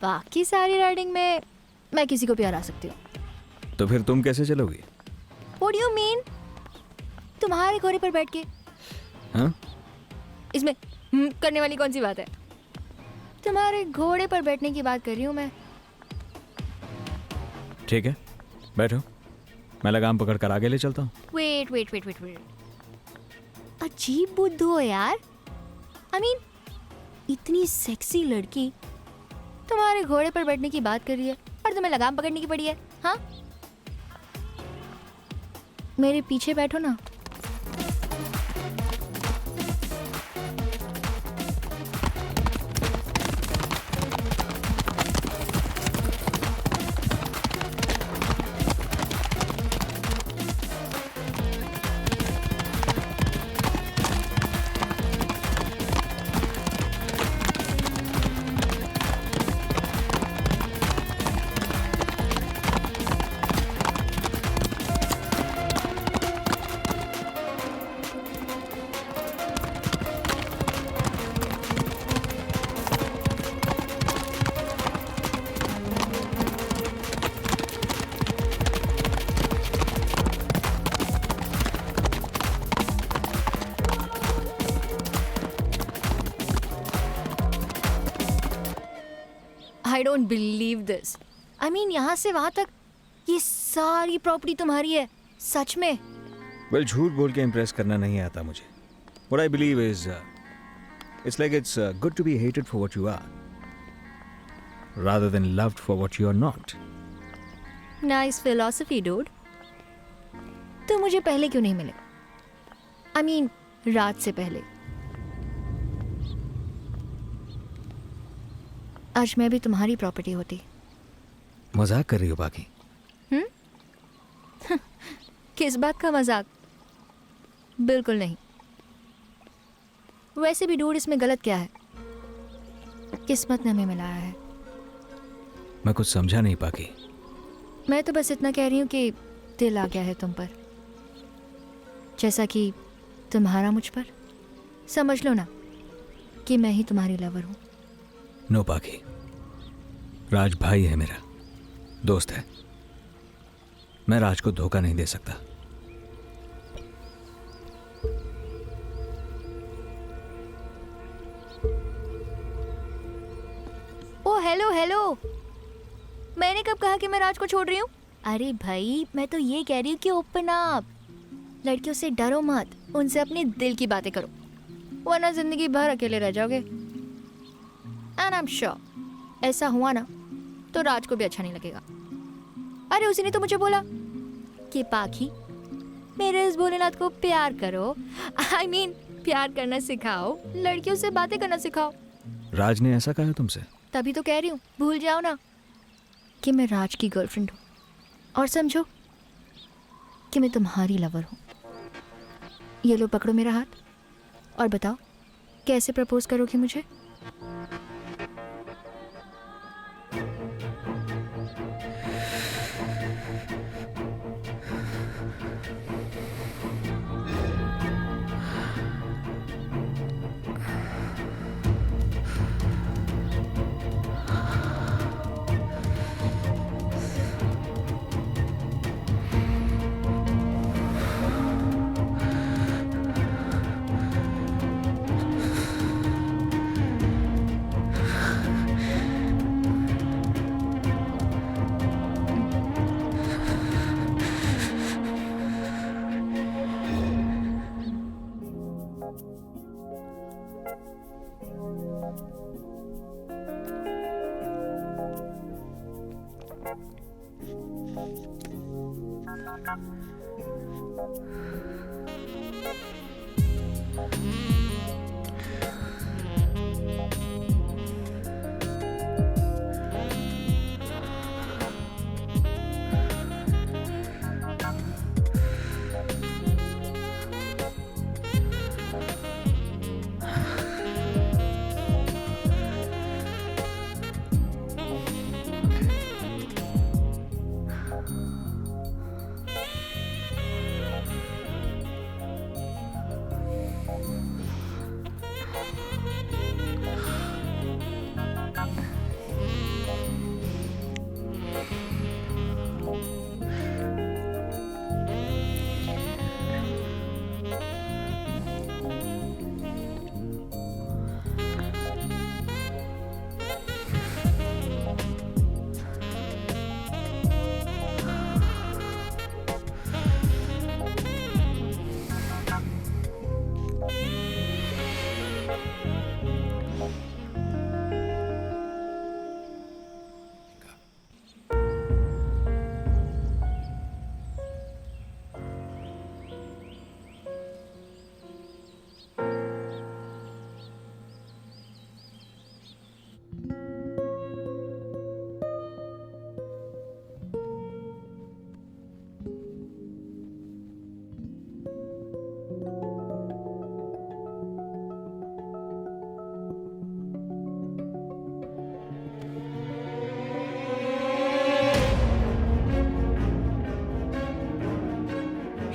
बाकी सारी राइडिंग में मैं किसी को भी हरा सकती हूँ। तो फिर तुम कैसे चलोगी? What do you mean? तुम्हारे घोड़े पर बैठ के? हाँ? इसमें करने वाली कौन सी बात है? तुम्हारे घोड़े पर बैठने की बात कर रही हूँ मैं। ठीक है, बैठो। मैं लगाम पकड़ कर आगे ले चलता हूँ। Wait wait wait wait wait, अजीब बुद्धू हो यार। I mean, इतनी सेक्सी लड़की तुम्हारे घोड़े पर बैठने की बात कर रही है और तुम्हें लगाम पकड़ने की पड़ी है। हाँ, मेरे पीछे बैठो ना। I don't believe this. I mean, यहाँ से वहाँ तक ये सारी प्रॉपर्टी तुम्हारी है? सच में? वेल, झूठ बोल के इम्प्रेस करना नहीं आता मुझे। What I believe is, it's like it's good to be hated for what you are, rather than loved for what you are not. Nice philosophy, dude. तो मुझे पहले क्यों नहीं मिले? I mean, रात से पहले। आज मैं भी तुम्हारी प्रॉपर्टी होती। मजाक कर रही हो बाकी? किस बात का मजाक? बिल्कुल नहीं। वैसे भी डूड, इसमें गलत क्या है? किस्मत ने हमें मिलाया है। मैं कुछ समझा नहीं पाकी। मैं तो बस इतना कह रही हूँ कि दिल आ गया है तुम पर, जैसा कि तुम्हारा मुझ पर। समझ लो ना कि मैं ही तुम्हारी लवर हूँ। नो पाकी, राज भाई है, मेरा दोस्त है। मैं राज को धोखा नहीं दे सकता। ओ हेलो हेलो, मैंने कब कहा कि मैं राज को छोड़ रही हूँ? अरे भाई, मैं तो ये कह रही हूँ कि ओपन अप। लड़कियों से डरो मत, उनसे अपने दिल की बातें करो, वरना जिंदगी भर अकेले रह जाओगे। एंड आई एम श्योर ऐसा हुआ ना तो राज को भी अच्छा नहीं लगेगा। अरे उसी ने तो मुझे बोला कि पाखी, मेरे इस भोलेनाथ को प्यार करो। आई मीन प्यार करना सिखाओ, लड़कियों से बातें करना सिखाओ। राज ने ऐसा कहा तुमसे? तभी तो कह रही हूँ, भूल जाओ ना कि मैं राज की गर्लफ्रेंड हूँ, और समझो कि मैं तुम्हारी लवर हूँ। ये लो, पकड़ो मेरा हाथ और बताओ कैसे प्रपोज करोगी मुझे?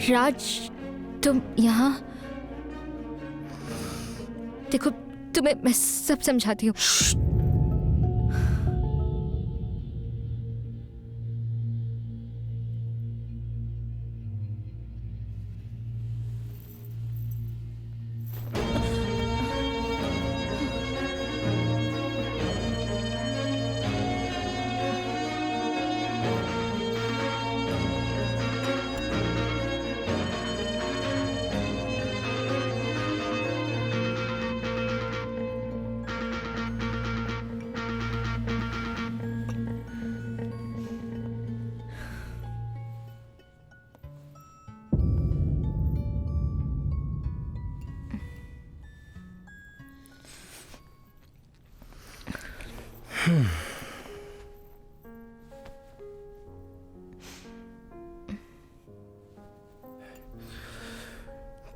राज, तुम यहाँ? देखो, तुम्हें मैं सब समझाती हूँ।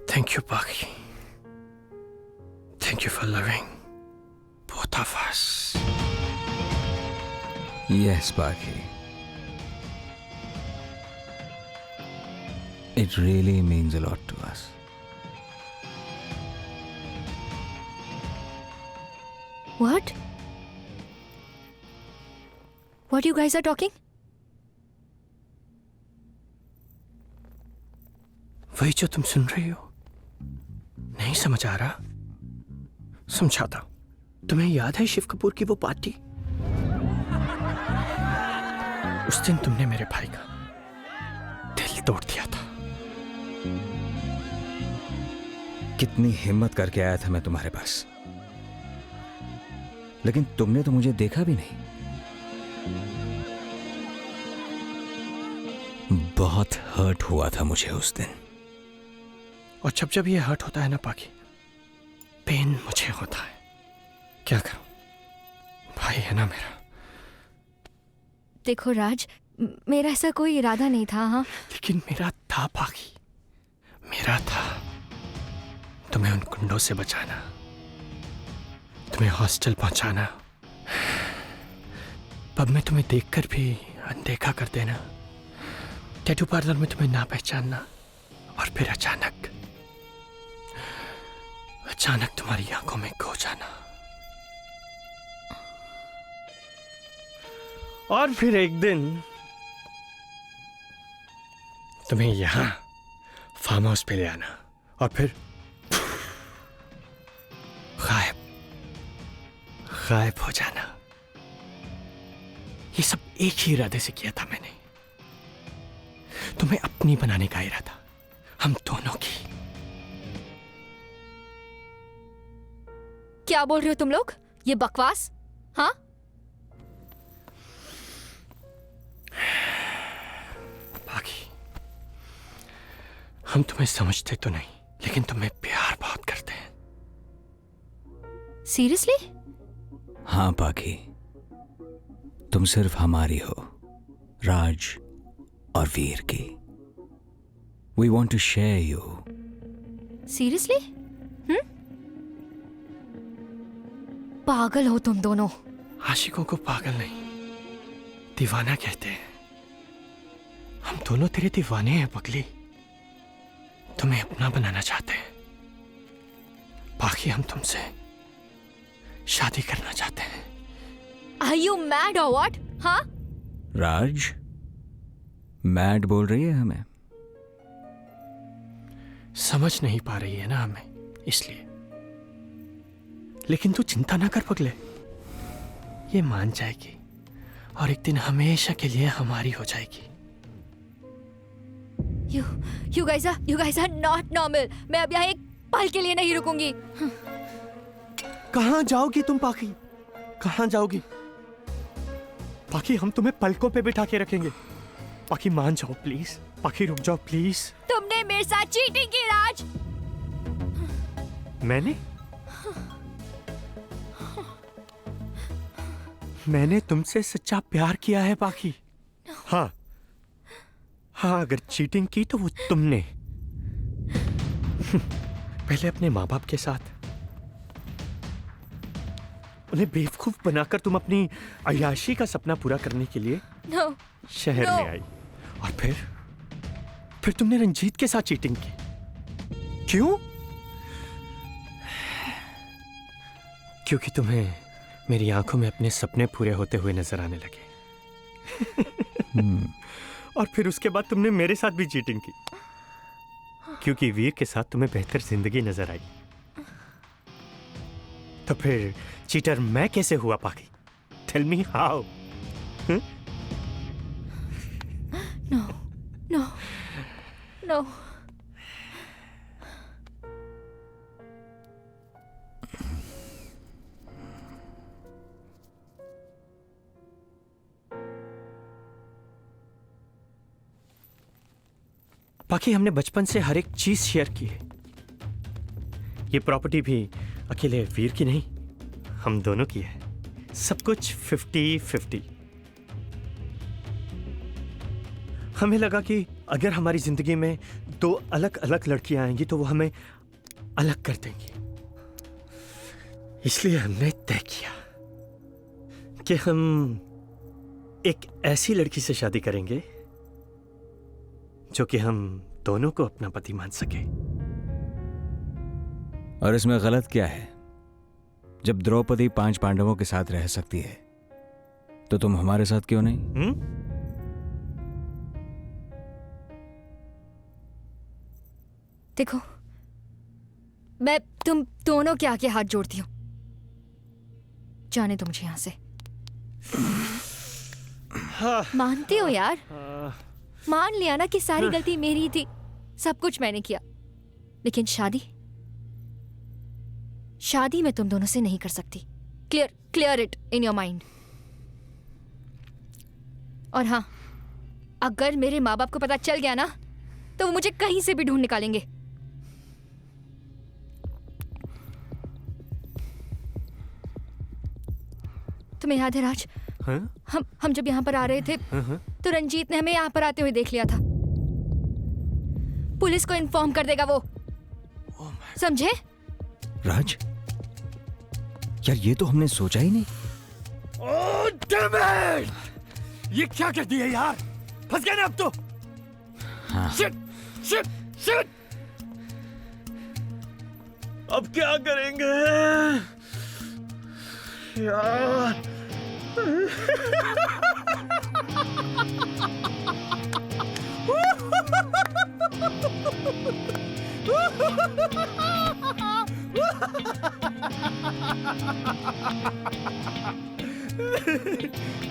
Thank Thank you, Paki. Thank you for loving both of us. Yes, Paki. It really means a lot to us. What? What you guys are talking? वही जो तुम सुन रही हो, नहीं समझ आ रहा? समझाता हूं। तुम्हें याद है शिव कपूर की वो पार्टी? उस दिन तुमने मेरे भाई का दिल तोड़ दिया था। कितनी हिम्मत करके आया था मैं तुम्हारे पास, लेकिन तुमने तो मुझे देखा भी नहीं। बहुत हर्ट हुआ था मुझे उस दिन। और जब जब ये हर्ट होता है ना पाकी, पेन मुझे होता है। क्या करूं, भाई है ना मेरा। देखो राज, मेरा ऐसा कोई इरादा नहीं था। हाँ, लेकिन मेरा था पाकी, मेरा था। तुम्हें उन गुंडों से बचाना, तुम्हें हॉस्टल पहुंचाना, पब में तुम्हें देखकर भी अनदेखा कर देना, टैटू पार्लर में तुम्हें ना पहचानना, और फिर अचानक तुम्हारी आंखों में खो जाना। और फिर एक दिन तुम्हें यहां फार्म हाउस पे ले आना, और फिर गायब हो जाना। ये सब एक ही इरादे से किया था मैंने, तुम्हें अपनी बनाने का इरादा, हम दोनों की। क्या बोल रहे हो तुम लोग? ये बकवास। हाँ, बाकी हम तुम्हें समझते तो नहीं, लेकिन तुम्हें प्यार बहुत करते हैं। सीरियसली? हाँ पाकी, तुम सिर्फ हमारी हो, राज और वीर की। We want to share you. Seriously? पागल हो तुम दोनों। आशिकों को पागल नहीं, दीवाना कहते हैं। हम दोनों तेरे दीवाने हैं पगली, तुम्हें अपना बनाना चाहते हैं। बाकी हम तुमसे शादी करना चाहते हैं। Are you mad or what? हाँ? राज, मैड बोल रही है हमें? समझ नहीं पा रही है ना हमें, इसलिए। लेकिन तू चिंता ना कर पगले, ये मान जाएगी और एक दिन हमेशा के लिए हमारी हो जाएगी। You guys are not normal. मैं अब यहाँ एक पल के लिए नहीं रुकूंगी। कहां जाओगी तुम पाकी? कहां जाओगी? पाकी हम तुम्हें पलकों पे बिठा के रखेंगे। पाकी मान जाओ प्लीज, पाकी रुक जाओ प्लीज। तुमने मेरे साथ चीटिंग की राज। मैंने तुमसे सच्चा प्यार किया है पाकी। हाँ, अगर चीटिंग की तो वो तुमने। पहले अपने माँ बाप के साथ, उन्हें बेवकूफ बनाकर तुम अपनी अय्याशी का सपना पूरा करने के लिए शहर में आई, और फिर तुमने रंजीत के साथ चीटिंग की। क्यों? क्योंकि तुम्हें मेरी आंखों में अपने सपने पूरे होते हुए नजर आने लगे। और फिर उसके बाद तुमने मेरे साथ भी चीटिंग की, क्योंकि वीर के साथ तुम्हें बेहतर जिंदगी नजर आई। तो फिर चीटर मैं कैसे हुआ Paki? Tell me how. No. बाकी हमने बचपन से हर एक चीज शेयर की है। ये प्रॉपर्टी भी अकेले वीर की नहीं, हम दोनों की है। सब कुछ 50-50। हमें लगा कि अगर हमारी जिंदगी में दो अलग अलग लड़कियां आएंगी तो वो हमें अलग कर देंगे। इसलिए हमने तय किया कि हम एक ऐसी लड़की से शादी करेंगे जो कि हम दोनों को अपना पति मान सके। और इसमें गलत क्या है? जब द्रौपदी 5 पांडवों के साथ रह सकती है तो तुम हमारे साथ क्यों नहीं? देखो, मैं तुम दोनों के आगे हाथ जोड़ती हूँ। जाने दो मुझे यहां से। मानती हो यार? मान लिया ना कि सारी गलती मेरी ही थी, सब कुछ मैंने किया। लेकिन शादी मैं तुम दोनों से नहीं कर सकती। Clear it in your mind. और हाँ, अगर मेरे माँ बाप को पता चल गया ना तो वो मुझे कहीं से भी ढूंढ निकालेंगे। तुम्हें याद है राज? हम जब यहाँ पर आ रहे थे तो रंजीत ने हमें यहाँ पर आते हुए देख लिया था। पुलिस को इन्फॉर्म कर देगा वो, समझे? राज, यार ये तो हमने सोचा ही नहीं। Oh damn it! ये क्या कर दिया यार? फंस गए ना अब तो। हाँ। शिट! अब क्या करेंगे यार?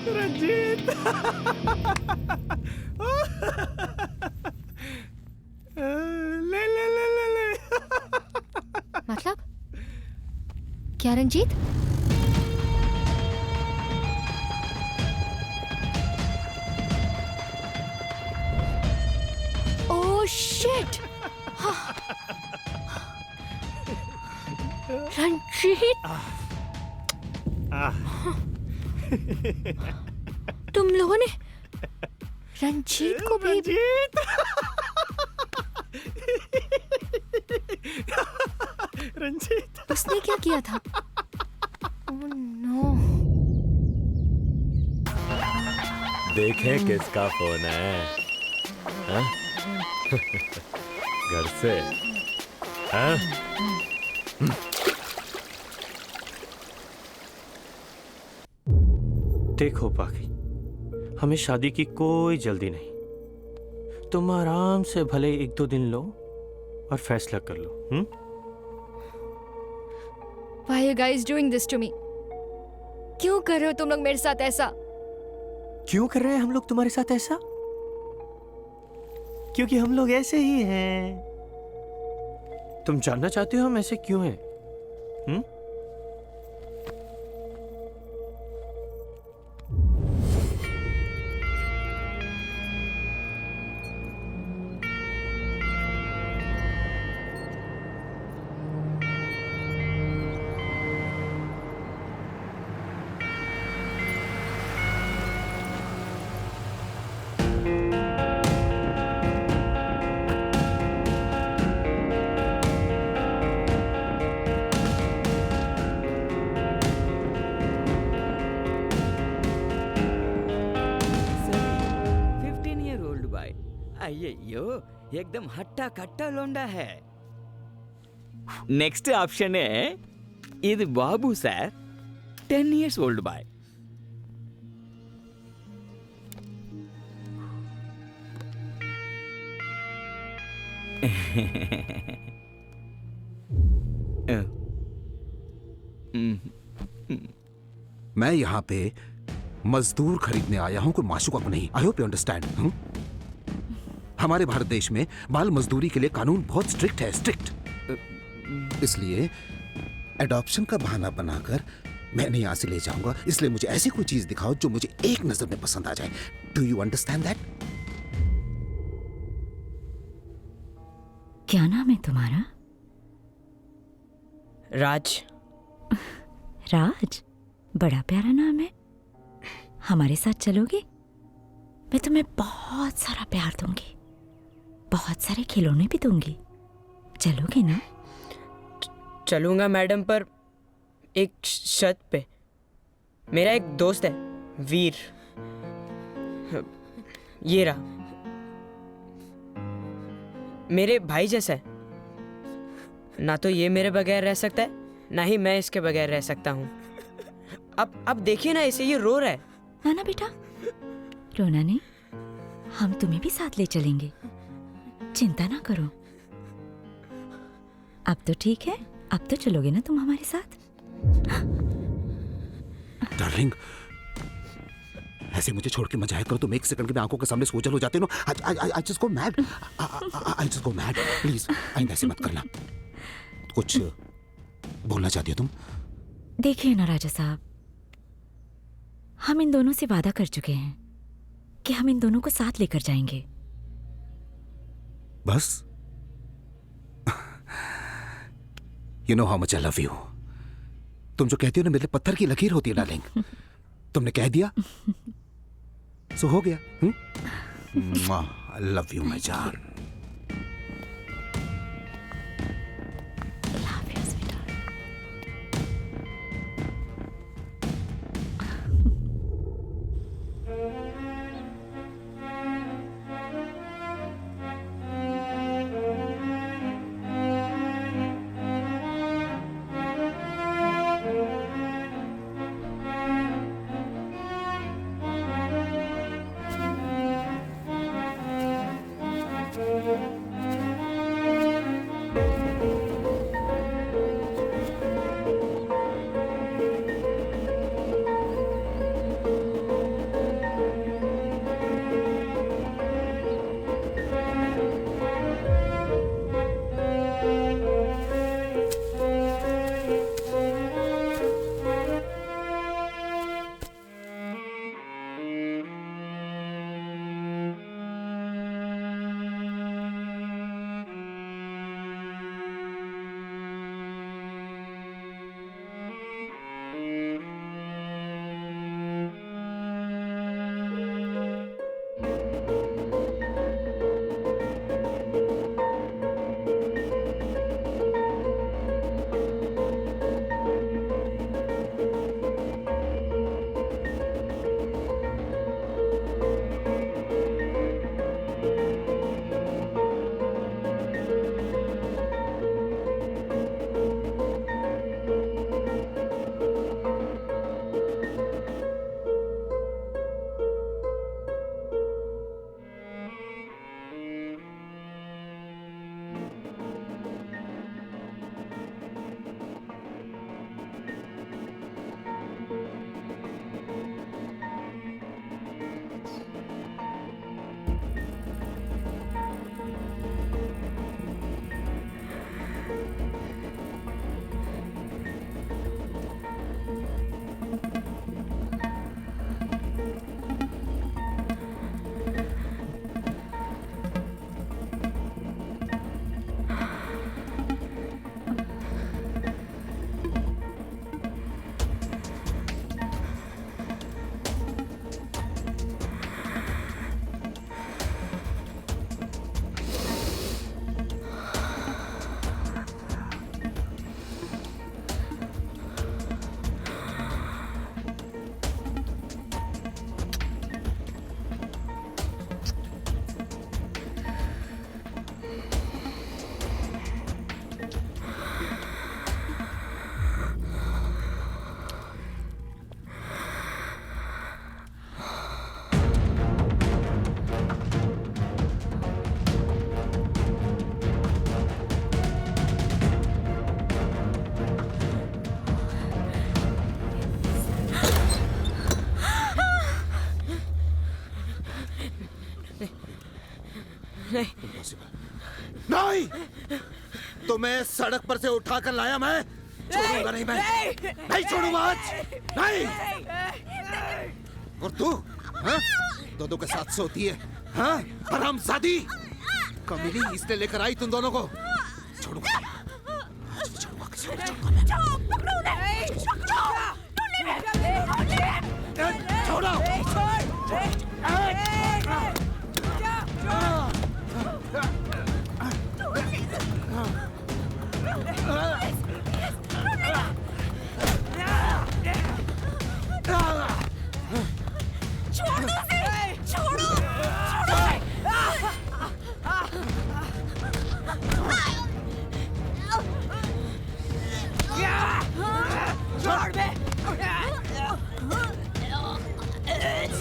रंजीत! ले। मतलब क्या रंजीत? Oh shit! रंजीत, तुम लोगों ने रंजीत को भी? रंजीत, उसने क्या किया था? Oh no. देखें किसका फोन है? हाँ? घर से? हाँ? देखो पाखी, हमें शादी की कोई जल्दी नहीं। तुम आराम से भले 1-2 दिन लो और फैसला कर लो। Why are you guys doing this to me? क्यों कर रहे हो तुम लोग मेरे साथ ऐसा? क्यों कर रहे हैं हम लोग तुम्हारे साथ ऐसा? क्योंकि हम लोग ऐसे ही हैं। तुम जानना चाहते हो हम ऐसे क्यों हैं? अయ్యయ్యో एकदम हट्टा कट्टा लोंडा है। नेक्स्ट ऑप्शन है ఇది బాబు సార్ 10 years old boy। मैं यहाँ पे मजदूर खरीदने आया हूँ, कोई माशूका को नहीं। I hope you understand. हमारे भारत देश में बाल मजदूरी के लिए कानून बहुत स्ट्रिक्ट है, स्ट्रिक्ट। इसलिए एडॉप्शन का बहाना बनाकर मैं नहीं यहाँ से ले जाऊंगा। इसलिए मुझे ऐसी कोई चीज दिखाओ जो मुझे एक नजर में पसंद आ जाए। Do you understand that? क्या नाम है तुम्हारा? राज। राज, बड़ा प्यारा नाम है। हमारे साथ चलोगे? मैं तुम्हें बहुत सारा प्यार दूंगी, बहुत सारे खिलौने भी दूंगी। चलोगे ना? चलूंगा मैडम, पर एक शर्त पे। मेरा एक दोस्त है वीर, ये रहा, मेरे भाई जैसा है। ना तो ये मेरे बगैर रह सकता है, ना ही मैं इसके बगैर रह सकता हूँ। अब देखिए ना, इसे ये रो रहा है। ना ना बेटा, रोना नहीं, हम तुम्हें भी साथ ले चलेंगे, चिंता ना करो। अब तो ठीक है, अब तो चलोगे ना तुम हमारे साथ? डार्लिंग, ऐसे मुझे छोड़ के मत जाया करो। तुम एक सेकंड के लिए आंखों के सामने सोचल हो जाते हो ना। I just go mad, I just go mad. Please आइंदा ऐसे मत करना। कुछ बोलना चाहती हो तुम? देखिए ना राजा साहब, हम इन दोनों से वादा कर चुके हैं कि हम इन दोनों को साथ लेकर जाएंगे। बस? You know how much I love you. तुम जो कहती हो ना, मेरे लिए पत्थर की लकीर होती है डार्लिंग। तुमने कह दिया सो हो गया। आई लव यू माय जान। नहीं, तुम्हें सड़क पर से उठाकर लाया मैं, छोड़ूंगा नहीं मैं, नहीं छोड़ूंगा आज, नहीं। और तू दो के साथ सोती है, हाँ हरामजादी, कमीनी इसलिए लेकर आई तुम दोनों को, छोड़ूंगा आज भी छोड़ूंगा, किसी को छोड़ूंगा मैं। छोड़ो,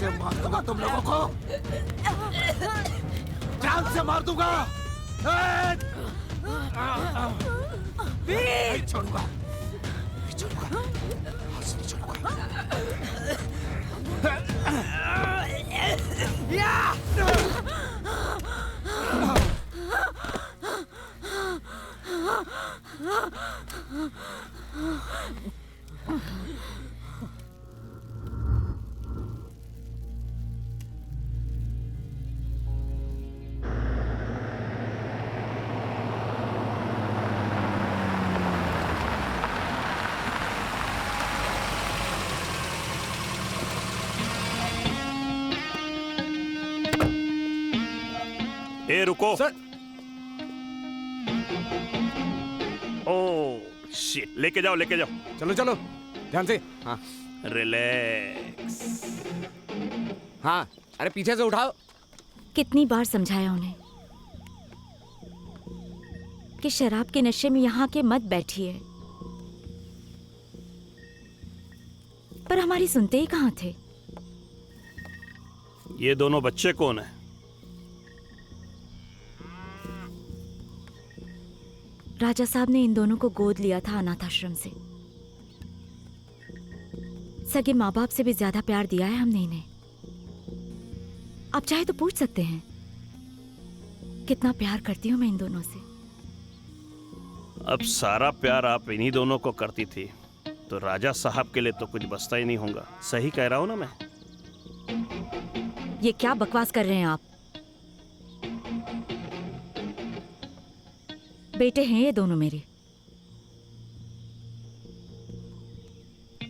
से मार दूंगा तुम लोगों को, जान से मार दूंगा। नहीं छोड़ूंगा, नहीं छोड़ूंगा, हाथ से नहीं छोड़ूंगा। ए रुको सर। ओ शिट, लेके जाओ लेके जाओ। चलो चलो ध्यान से। हाँ रिलैक्स। हाँ, अरे पीछे से उठाओ। कितनी बार समझाया उन्हें कि शराब के नशे में यहाँ के मत बैठिए, पर हमारी सुनते ही कहाँ थे। ये दोनों बच्चे कौन है? राजा साहब ने इन दोनों को गोद लिया था अनाथ आश्रम से। सगे माँ बाप से भी ज्यादा प्यार दिया है हमने इन्हें। आप चाहे तो पूछ सकते हैं कितना प्यार करती हूँ मैं इन दोनों से। अब सारा प्यार आप इन्हीं दोनों को करती थी तो राजा साहब के लिए तो कुछ बचता ही नहीं होगा। सही कह रहा हूँ ना मैं? ये क्या बकवास कर रहे हैं आप? बेटे हैं ये दोनों मेरे।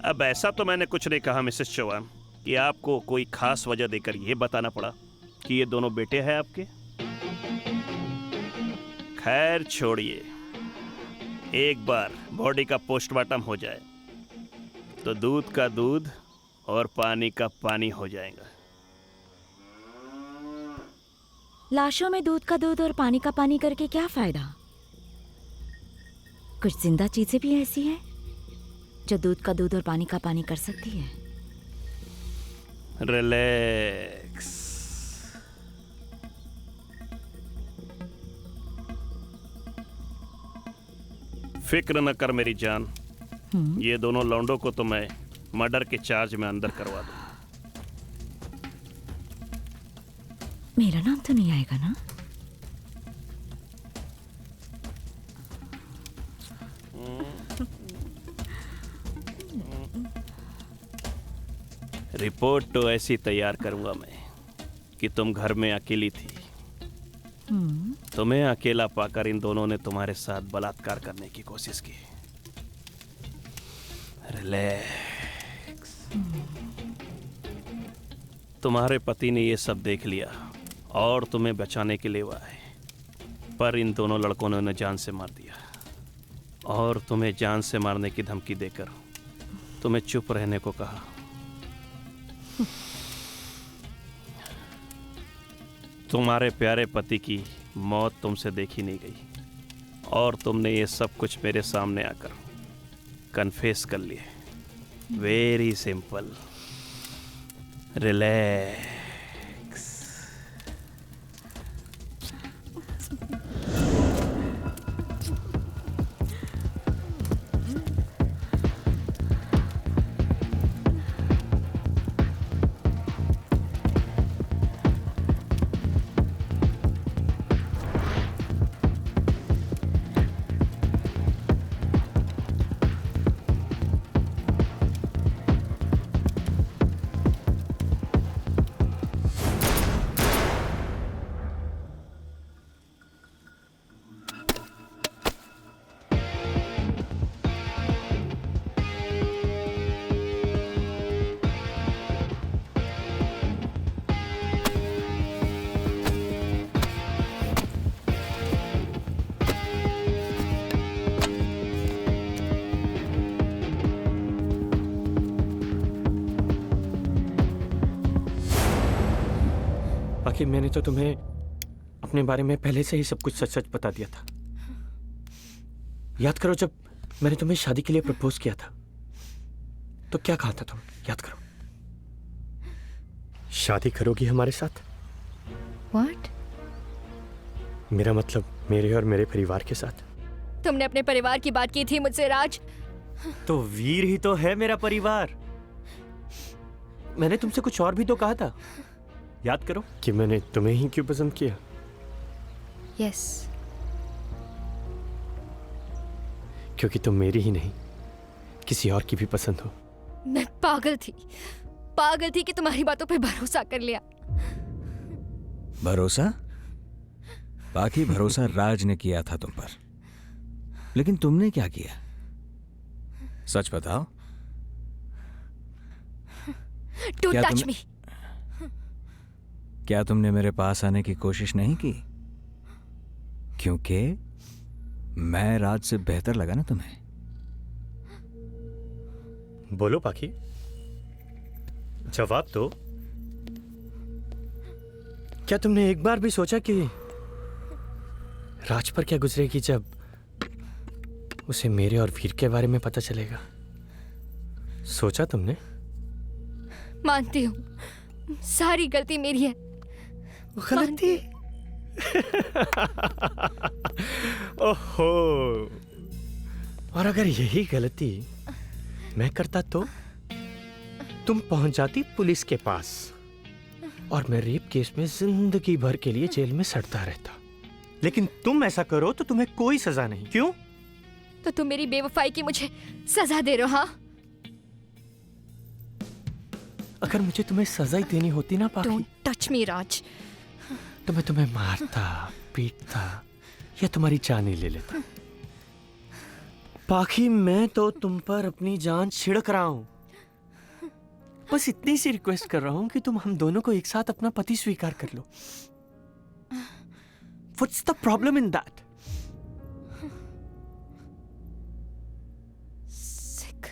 अब ऐसा तो मैंने कुछ नहीं कहा मिसेस चौहान कि आपको कोई खास वजह देकर यह बताना पड़ा कि ये दोनों बेटे हैं आपके। खैर छोड़िए, एक बार बॉडी का पोस्टमार्टम हो जाए तो दूध का दूध और पानी का पानी हो जाएगा। लाशों में दूध का दूध और पानी का पानी करके क्या फायदा? कुछ जिंदा चीजें भी ऐसी हैं जो दूध का दूध और पानी का पानी कर सकती है। रिलैक्स। फिक्र न कर मेरी जान, ये दोनों लौंडों को तो मैं मर्डर के चार्ज में अंदर करवा दूं। मेरा नाम तो नहीं आएगा ना? रिपोर्ट तो ऐसी तैयार करूंगा मैं कि तुम घर में अकेली थी। तुम्हें अकेला पाकर इन दोनों ने तुम्हारे साथ बलात्कार करने की कोशिश की। रिलैक्स। तुम्हारे पति ने ये सब देख लिया और तुम्हें बचाने के लिए वो आए, पर इन दोनों लड़कों ने उन्हें जान से मार दिया और तुम्हें जान से मारने की धमकी देकर तुम्हें चुप रहने को कहा। तुम्हारे प्यारे पति की मौत तुमसे देखी नहीं गई और तुमने ये सब कुछ मेरे सामने आकर कन्फेस कर लिए। Very simple. रिलैक्स। बाकी मैंने तो तुम्हें अपने बारे में पहले से ही सब कुछ सच सच बता दिया था। याद करो जब मैंने तुम्हें शादी के लिए प्रपोज किया था तो क्या कहा था तुम? याद करो। शादी करोगी हमारे साथ? What? मेरा मतलब मेरे और मेरे परिवार के साथ। तुमने अपने परिवार की बात की थी मुझसे राज। तो वीर ही तो है मेरा परिवार। मैंने तुमसे कुछ और भी तो कहा था, याद करो। कि मैंने तुम्हें ही क्यों पसंद किया? Yes. क्योंकि तुम मेरी ही नहीं, किसी और की भी पसंद हो। मैं पागल थी कि तुम्हारी बातों पे भरोसा कर लिया। भरोसा? बाकी भरोसा राज ने किया था तुम पर, लेकिन तुमने क्या किया? सच बताओ। Don't touch me. क्या तुमने मेरे पास आने की कोशिश नहीं की? क्योंकि मैं राज से बेहतर लगा ना तुम्हें। बोलो पाखी, जवाब दो। क्या तुमने एक बार भी सोचा कि राज पर क्या गुजरेगी जब उसे मेरे और वीर के बारे में पता चलेगा? सोचा तुमने? मानती हूँ, सारी गलती मेरी है। गलती? ओहो, और अगर यही गलती मैं करता तो तुम पहुंच जाती पुलिस के पास और मैं रेप केस में जिंदगी भर के लिए जेल में सड़ता रहता। लेकिन तुम ऐसा करो तो तुम्हें कोई सजा नहीं। क्यों? तो तुम मेरी बेवफाई की मुझे सजा दे रहे हो? हाँ, अगर मुझे तुम्हें सजा ही देनी होती ना पाखी, Don't touch me, राज। तो मैं तुम्हें मारता, पीटता या तुम्हारी जान ही ले लेता। पाखी, मैं तो तुम पर अपनी जान छिड़क रहा हूं। बस इतनी सी रिक्वेस्ट कर रहा हूं कि तुम हम दोनों को एक साथ अपना पति स्वीकार कर लो। What's the problem in that? Sick.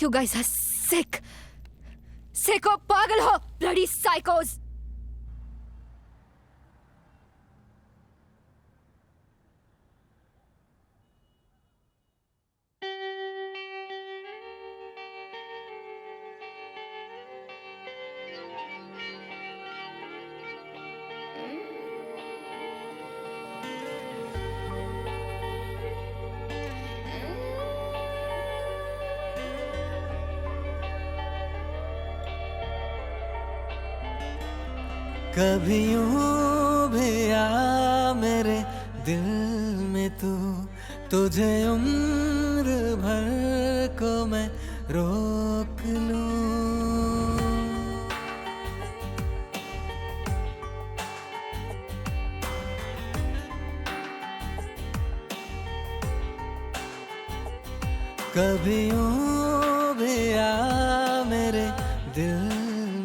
You guys are sick. Sick हो, पागल हो, bloody psychos. कभी यूं भी आ मेरे दिल में तू, तुझे उम्र भर को मैं रोक लूं। कभी यूं भी आ मेरे दिल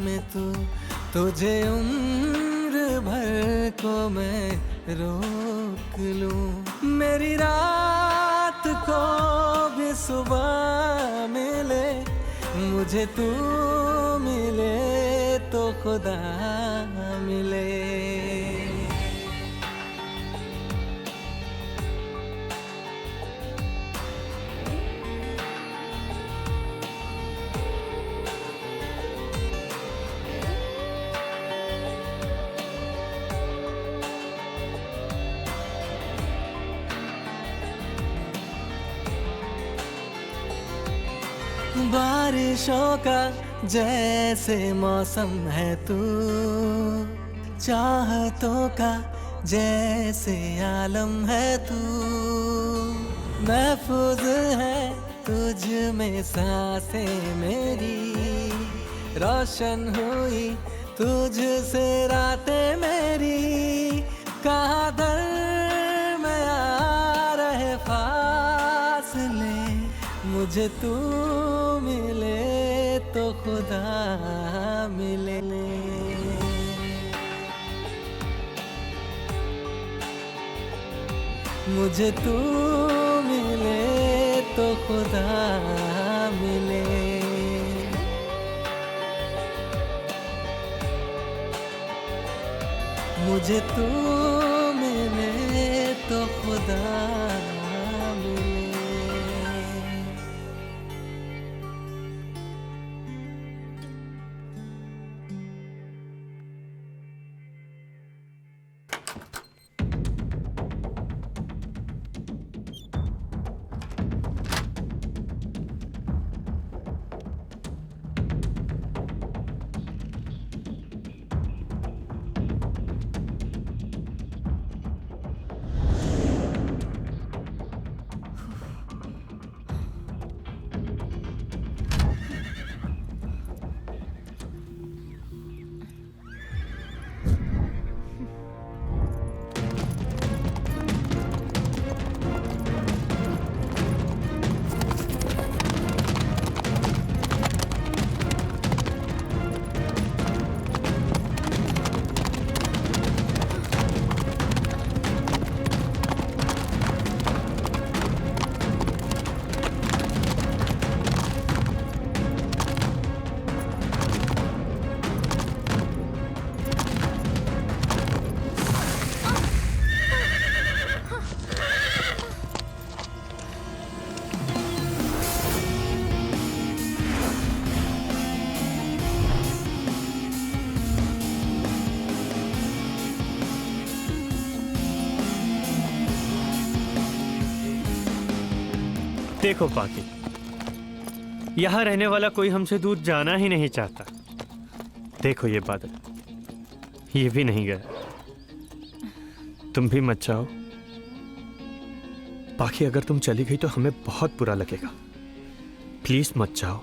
में तू, तुझे उम्र भर को मैं रोक लूं। मेरी रात को भी सुबह मिले, मुझे तू मिले तो खुदा मिले। बारिशों का जैसे मौसम है तू, चाहतों का जैसे आलम है तू। महफूज है तुझ में सांसें मेरी, रोशन हुई तुझसे रातें मेरी। कहाँ दर में आ रहे फासले, मुझे तू मिले तो खुदा मिले। मुझे तू मिले तो खुदा मिले। मुझे तू मिले तो खुदा मिले। देखो पाकी, यहाँ रहने वाला कोई हमसे दूर जाना ही नहीं चाहता। देखो ये बादल, ये भी नहीं गया। तुम भी मत जाओ पाकी, अगर तुम चली गई तो हमें बहुत बुरा लगेगा। प्लीज मत जाओ।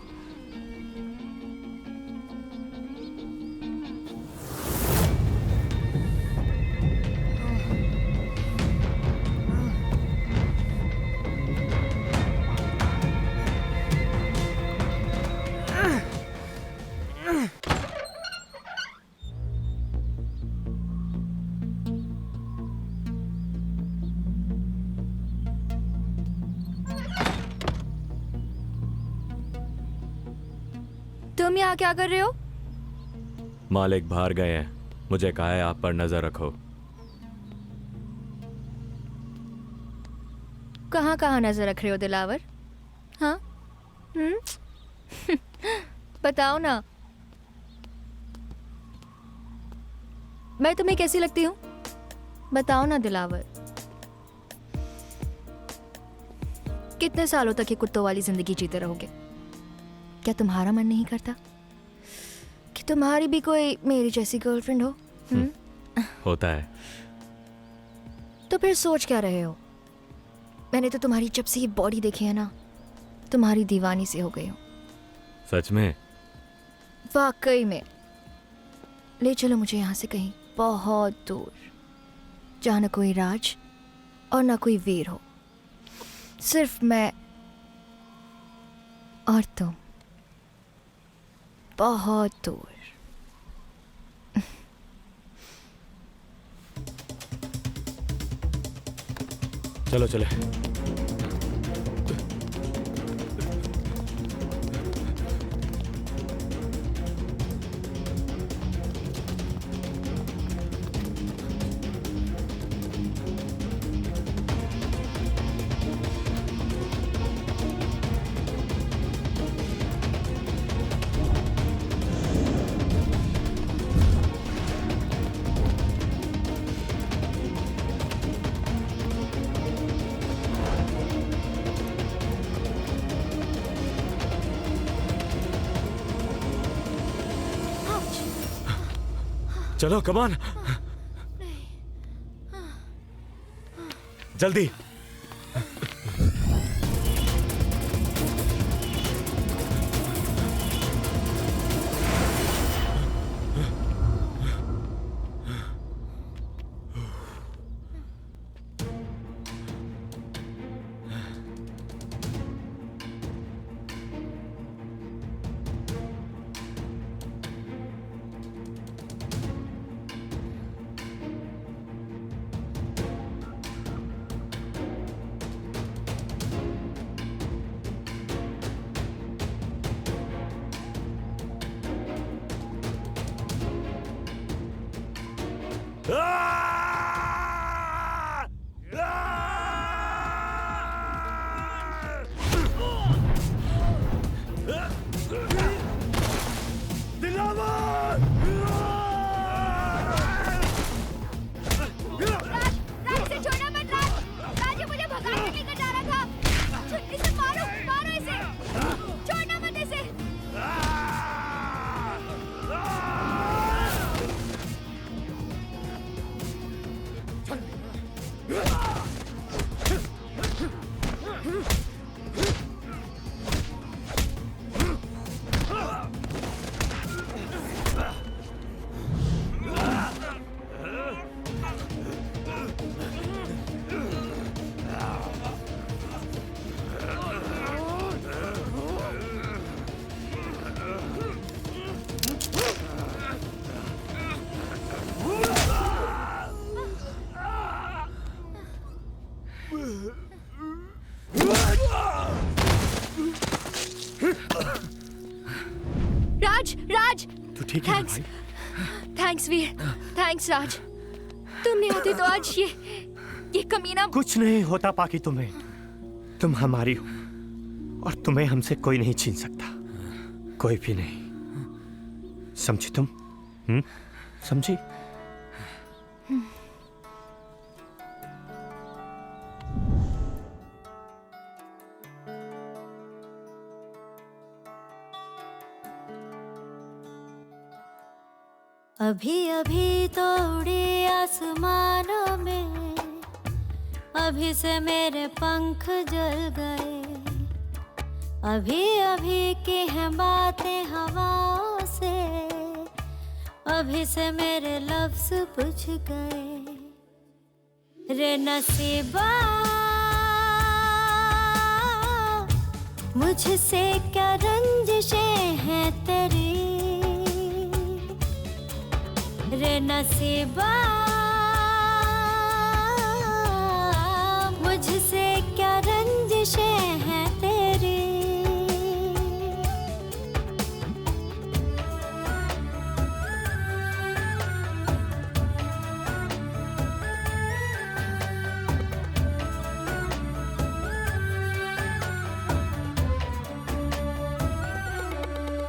तुम यहाँ क्या कर रहे हो? मालिक बाहर गए हैं, मुझे कहा है आप पर नजर रखो। कहाँ कहाँ नजर रख रहे हो दिलावर? हाँ? बताओ ना, मैं तुम्हें कैसी लगती हूँ? बताओ ना दिलावर। कितने सालों तक ये कुत्तों वाली जिंदगी जीते रहोगे? क्या तुम्हारा मन नहीं करता कि तुम्हारी भी कोई मेरी जैसी गर्लफ्रेंड हो? होता है। तो फिर सोच क्या रहे हो? मैंने तो तुम्हारी जब से ये बॉडी देखी है ना, तुम्हारी दीवानी से हो गई हूँ। सच में? वाकई में। ले चलो मुझे यहाँ से कहीं बहुत दूर, जहाँ ना कोई राज और ना कोई वीर हो, सिर्फ मैं और तुम। बहुत दूर। चलो चले। चलो कमान, जल्दी। राज, राज, तू ठीक है थैंक्स, थैंक्स वीर, थैंक्स राज। तुम नहीं होते तो आज ये कमीना। कुछ नहीं होता पाकी तुम्हें, तुम हमारी हो और तुम्हें हमसे कोई नहीं छीन सकता, कोई भी नहीं। समझी तुम? समझी? अभी अभी तो उड़ी आसमानों में, अभी से मेरे पंख जल गए, अभी अभी की हैं बातें हवाओं से, अभी से मेरे लफ्ज पूछ गए। रे नसीबा मुझसे क्या रंजिशें हैं तेरी, रे नसीबा मुझसे क्या रंजिशें हैं तेरी।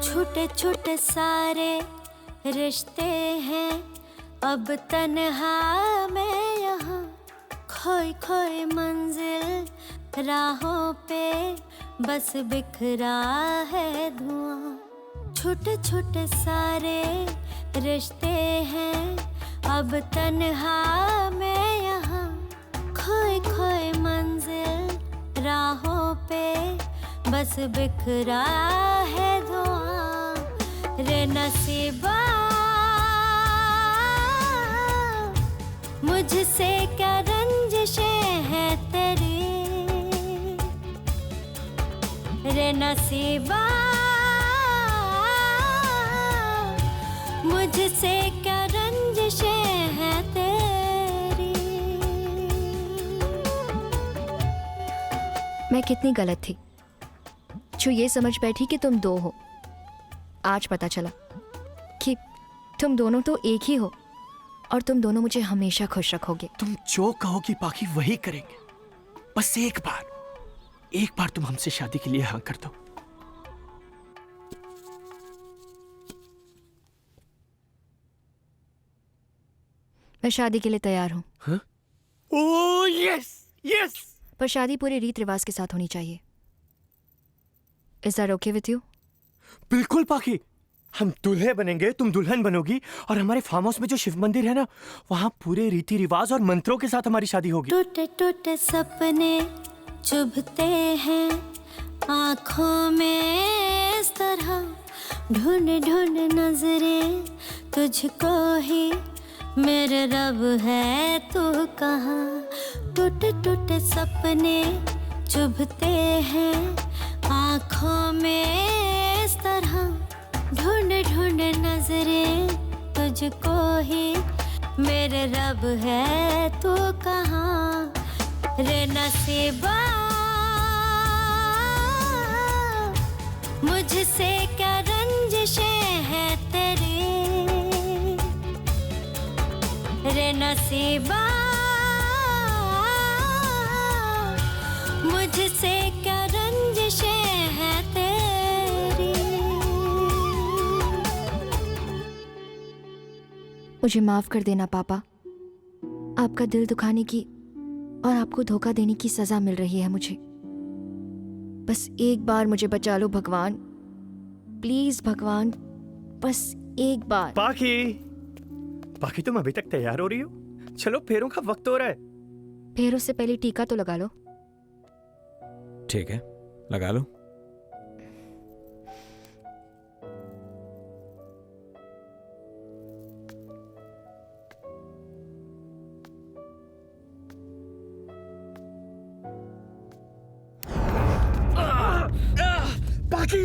छोटे छोटे सारे रिश्ते हैं, अब तन्हा मैं यहाँ, खोई खोई मंजिल राहों पे बस बिखरा है धुआं। छोटे छोटे सारे रिश्ते हैं, अब तन्हा मैं यहाँ, खोई खोई मंजिल राहों पे बस बिखरा है धुआं। रे नसीबा मुझसे क्या रंजिशें हैं तेरी, रे नसीबा मुझसे क्या रंजिशें हैं तेरी। मैं कितनी गलत थी जो ये समझ बैठी कि तुम दो हो। आज पता चला कि तुम दोनों तो एक ही हो और तुम दोनों मुझे हमेशा खुश रखोगे। तुम जो कहोगी बाकी वही करेंगे। बस एक बार तुम हमसे शादी के लिए हाँ कर दो। मैं शादी के लिए तैयार हूँ। हाँ? Oh yes yes. पर शादी पूरे रीत रिवाज के साथ होनी चाहिए। Is that okay with you? बिल्कुल पाखी, हम दूल्हे बनेंगे, तुम दुल्हन बनोगी और हमारे फार्म हाउस में जो शिव मंदिर है ना, वहाँ पूरे रीति रिवाज और मंत्रों के साथ हमारी शादी होगी। टूटे टूटे सपने चुभते हैं आँखों में इस तरह, ढूंढ ढूंढ नजरें तुझको ही, मेरे रब है तू कहाँ। टूटे टूटे सपने चुभते हैं आँखों में इस तरह, ढूंढ ढूंढ नजरें तुझको ही, मेरे रब है तू कहाँ। रे नसीबा मुझसे क्या रंजिशें हैं तेरी, रे नसीबा मुझसे क्या रंजिशें हैं तेरी। मुझे माफ कर देना पापा, आपका दिल दुखाने की और आपको धोखा देने की सजा मिल रही है मुझे। बस एक बार मुझे बचा लो भगवान, प्लीज भगवान, बस एक बार। बाकी तुम अभी तक तैयार हो रही हो? चलो फेरों का वक्त हो रहा है। फेरों से पहले टीका तो लगा लो। ठीक है, लगा लो। बाकी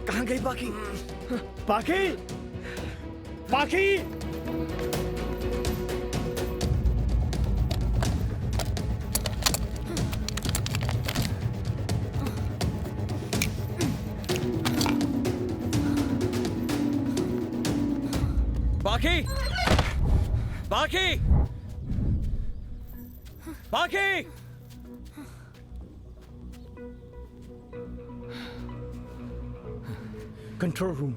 कहाँ गई बाकी? बाकी बाकी बाकी बाकी बाकी कंट्रोल रूम।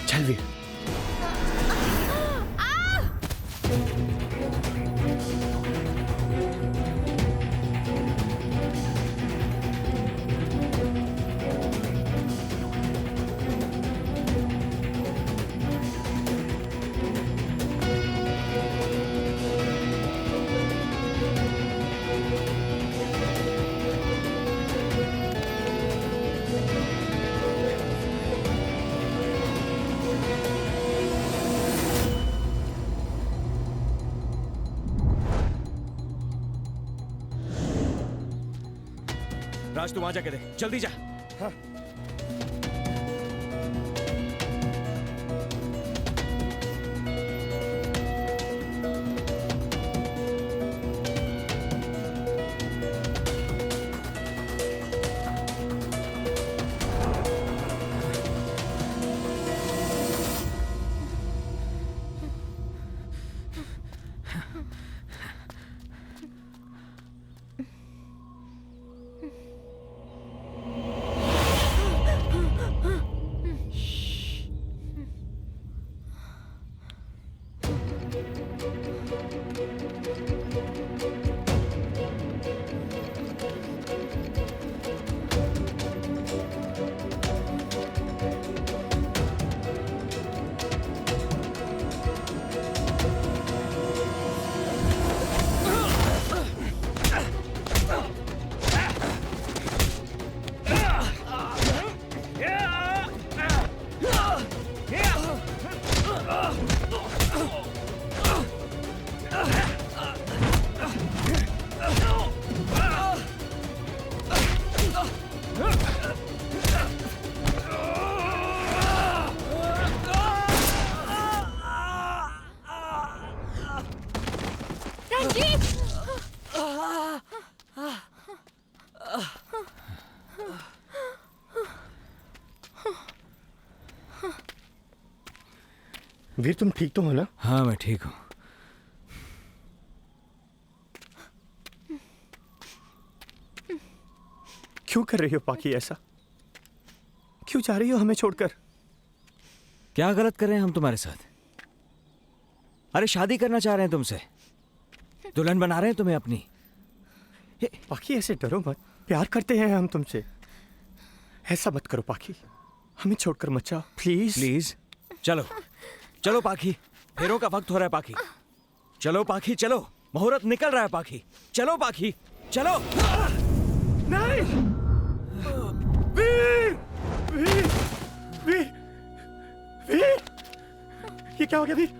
चल वीर। राज तू वहां जाके दे, जल्दी जा। हाँ। वीर तुम ठीक तो हो ना? हाँ मैं ठीक हूँ। क्यों कर रही हो पाकी ऐसा? क्यों जा रही हो हमें छोड़कर? क्या गलत कर रहे हैं हम तुम्हारे साथ? अरे शादी करना चाह रहे हैं तुमसे, दुल्हन बना रहे हैं तुम्हें अपनी। पाकी ऐसे डरो मत, प्यार करते हैं हम तुमसे। ऐसा मत करो पाकी, हमें छोड़कर मत जाओ प्लीज। प्लीज चलो चलो पाखी, फेरों का वक्त हो रहा है पाखी। चलो पाखी चलो, मुहूर्त निकल रहा है पाखी। चलो पाखी चलो। नहीं वीर वीर वीर वीर, ये क्या हो गया वीर?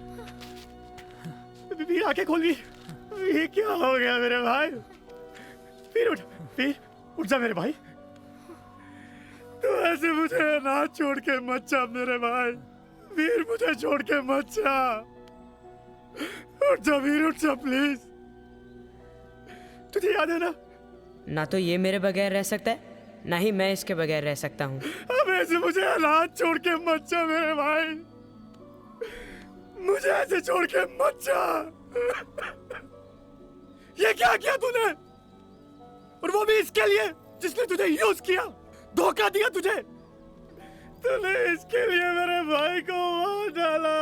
वीर आंखें खोल वीर। ये क्या हो गया मेरे भाई? वीर उठ जा मेरे भाई। तू ऐसे मुझे ना छोड़ के मत जा मेरे भाई। वीर मुझे छोड़ के मत जा। उठ जा वीर, उठ जा प्लीज। तुझे याद है ना? ना तो ये मेरे बगैर रह सकता है, ना ही मैं इसके बगैर रह सकता हूँ। अब ऐसे मुझे हालात छोड़ के मत जा मेरे भाई। मुझे ऐसे छोड़ के मत जा। ये क्या किया तूने? और वो भी इसके लिए जिसने तुझे यूज किया, धोखा दिया तुझे। तूने इसके लिए मेरे भाई को मार डाला।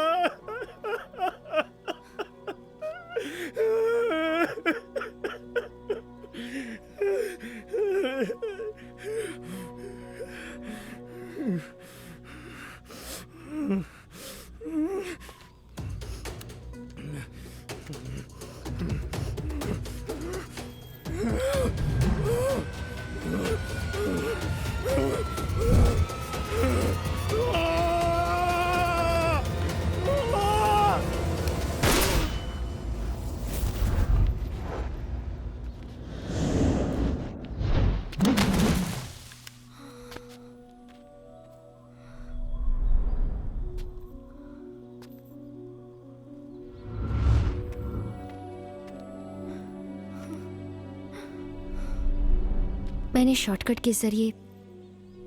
मैंने शॉर्टकट के जरिए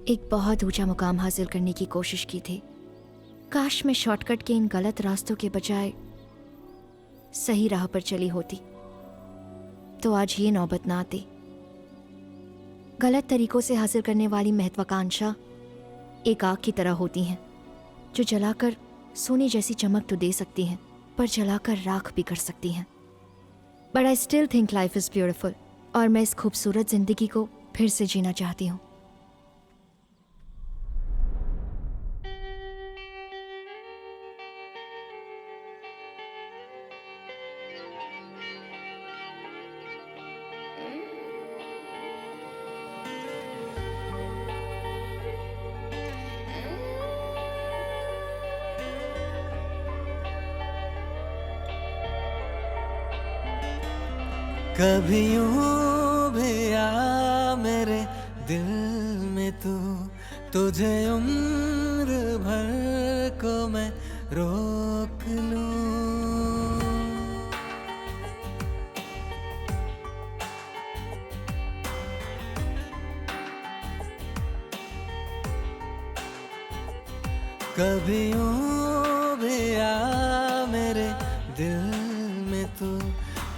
एक बहुत ऊंचा मुकाम हासिल करने की कोशिश की थी। काश मैं शॉर्टकट के इन गलत रास्तों के बजाय सही राह पर चली होती तो आज ये नौबत ना आती। गलत तरीकों से हासिल करने वाली महत्वाकांक्षा एक आग की तरह होती हैं जो जलाकर सोने जैसी चमक तो दे सकती हैं पर जलाकर राख भी कर सकती हैं। But I still think life is beautiful और मैं इस खूबसूरत जिंदगी को फिर से जीना चाहती हूँ। कभी यूं भी आ मेरे दिल में तू, तुझे उम्र भर को मैं रोक लूं। कभी यूं भी आ मेरे दिल में तू,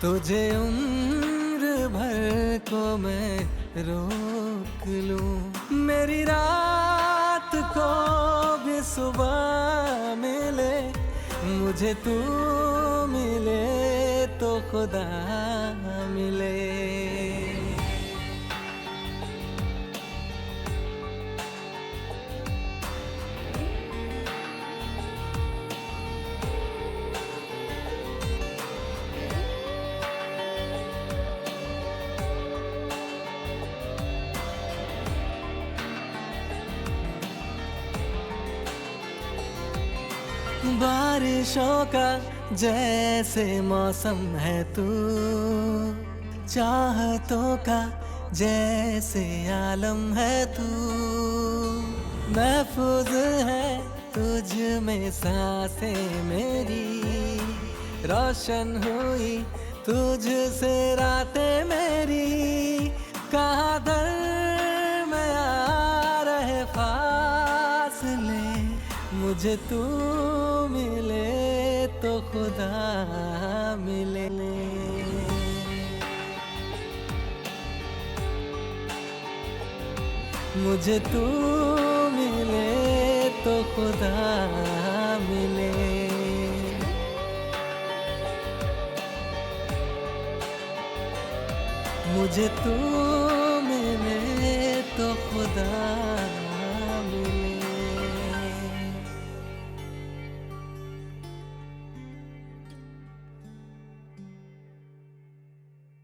तुझे उम्र भर को मैं रोक लूं। मेरी रात को भी सुबह मिले, मुझे तू मिले तो खुदा मिले। बारिशों का जैसे मौसम है तू, चाहतों का जैसे आलम है तू। महफूज है तुझ में सांसें मेरी, रोशन हुई तुझसे रातें मेरी। कहाँ दर में आ रहे फासले, मुझे तू मिले तो खुदा मिले। मुझे तू मिले तो खुदा मिले। मुझे तू मिले तो खुदा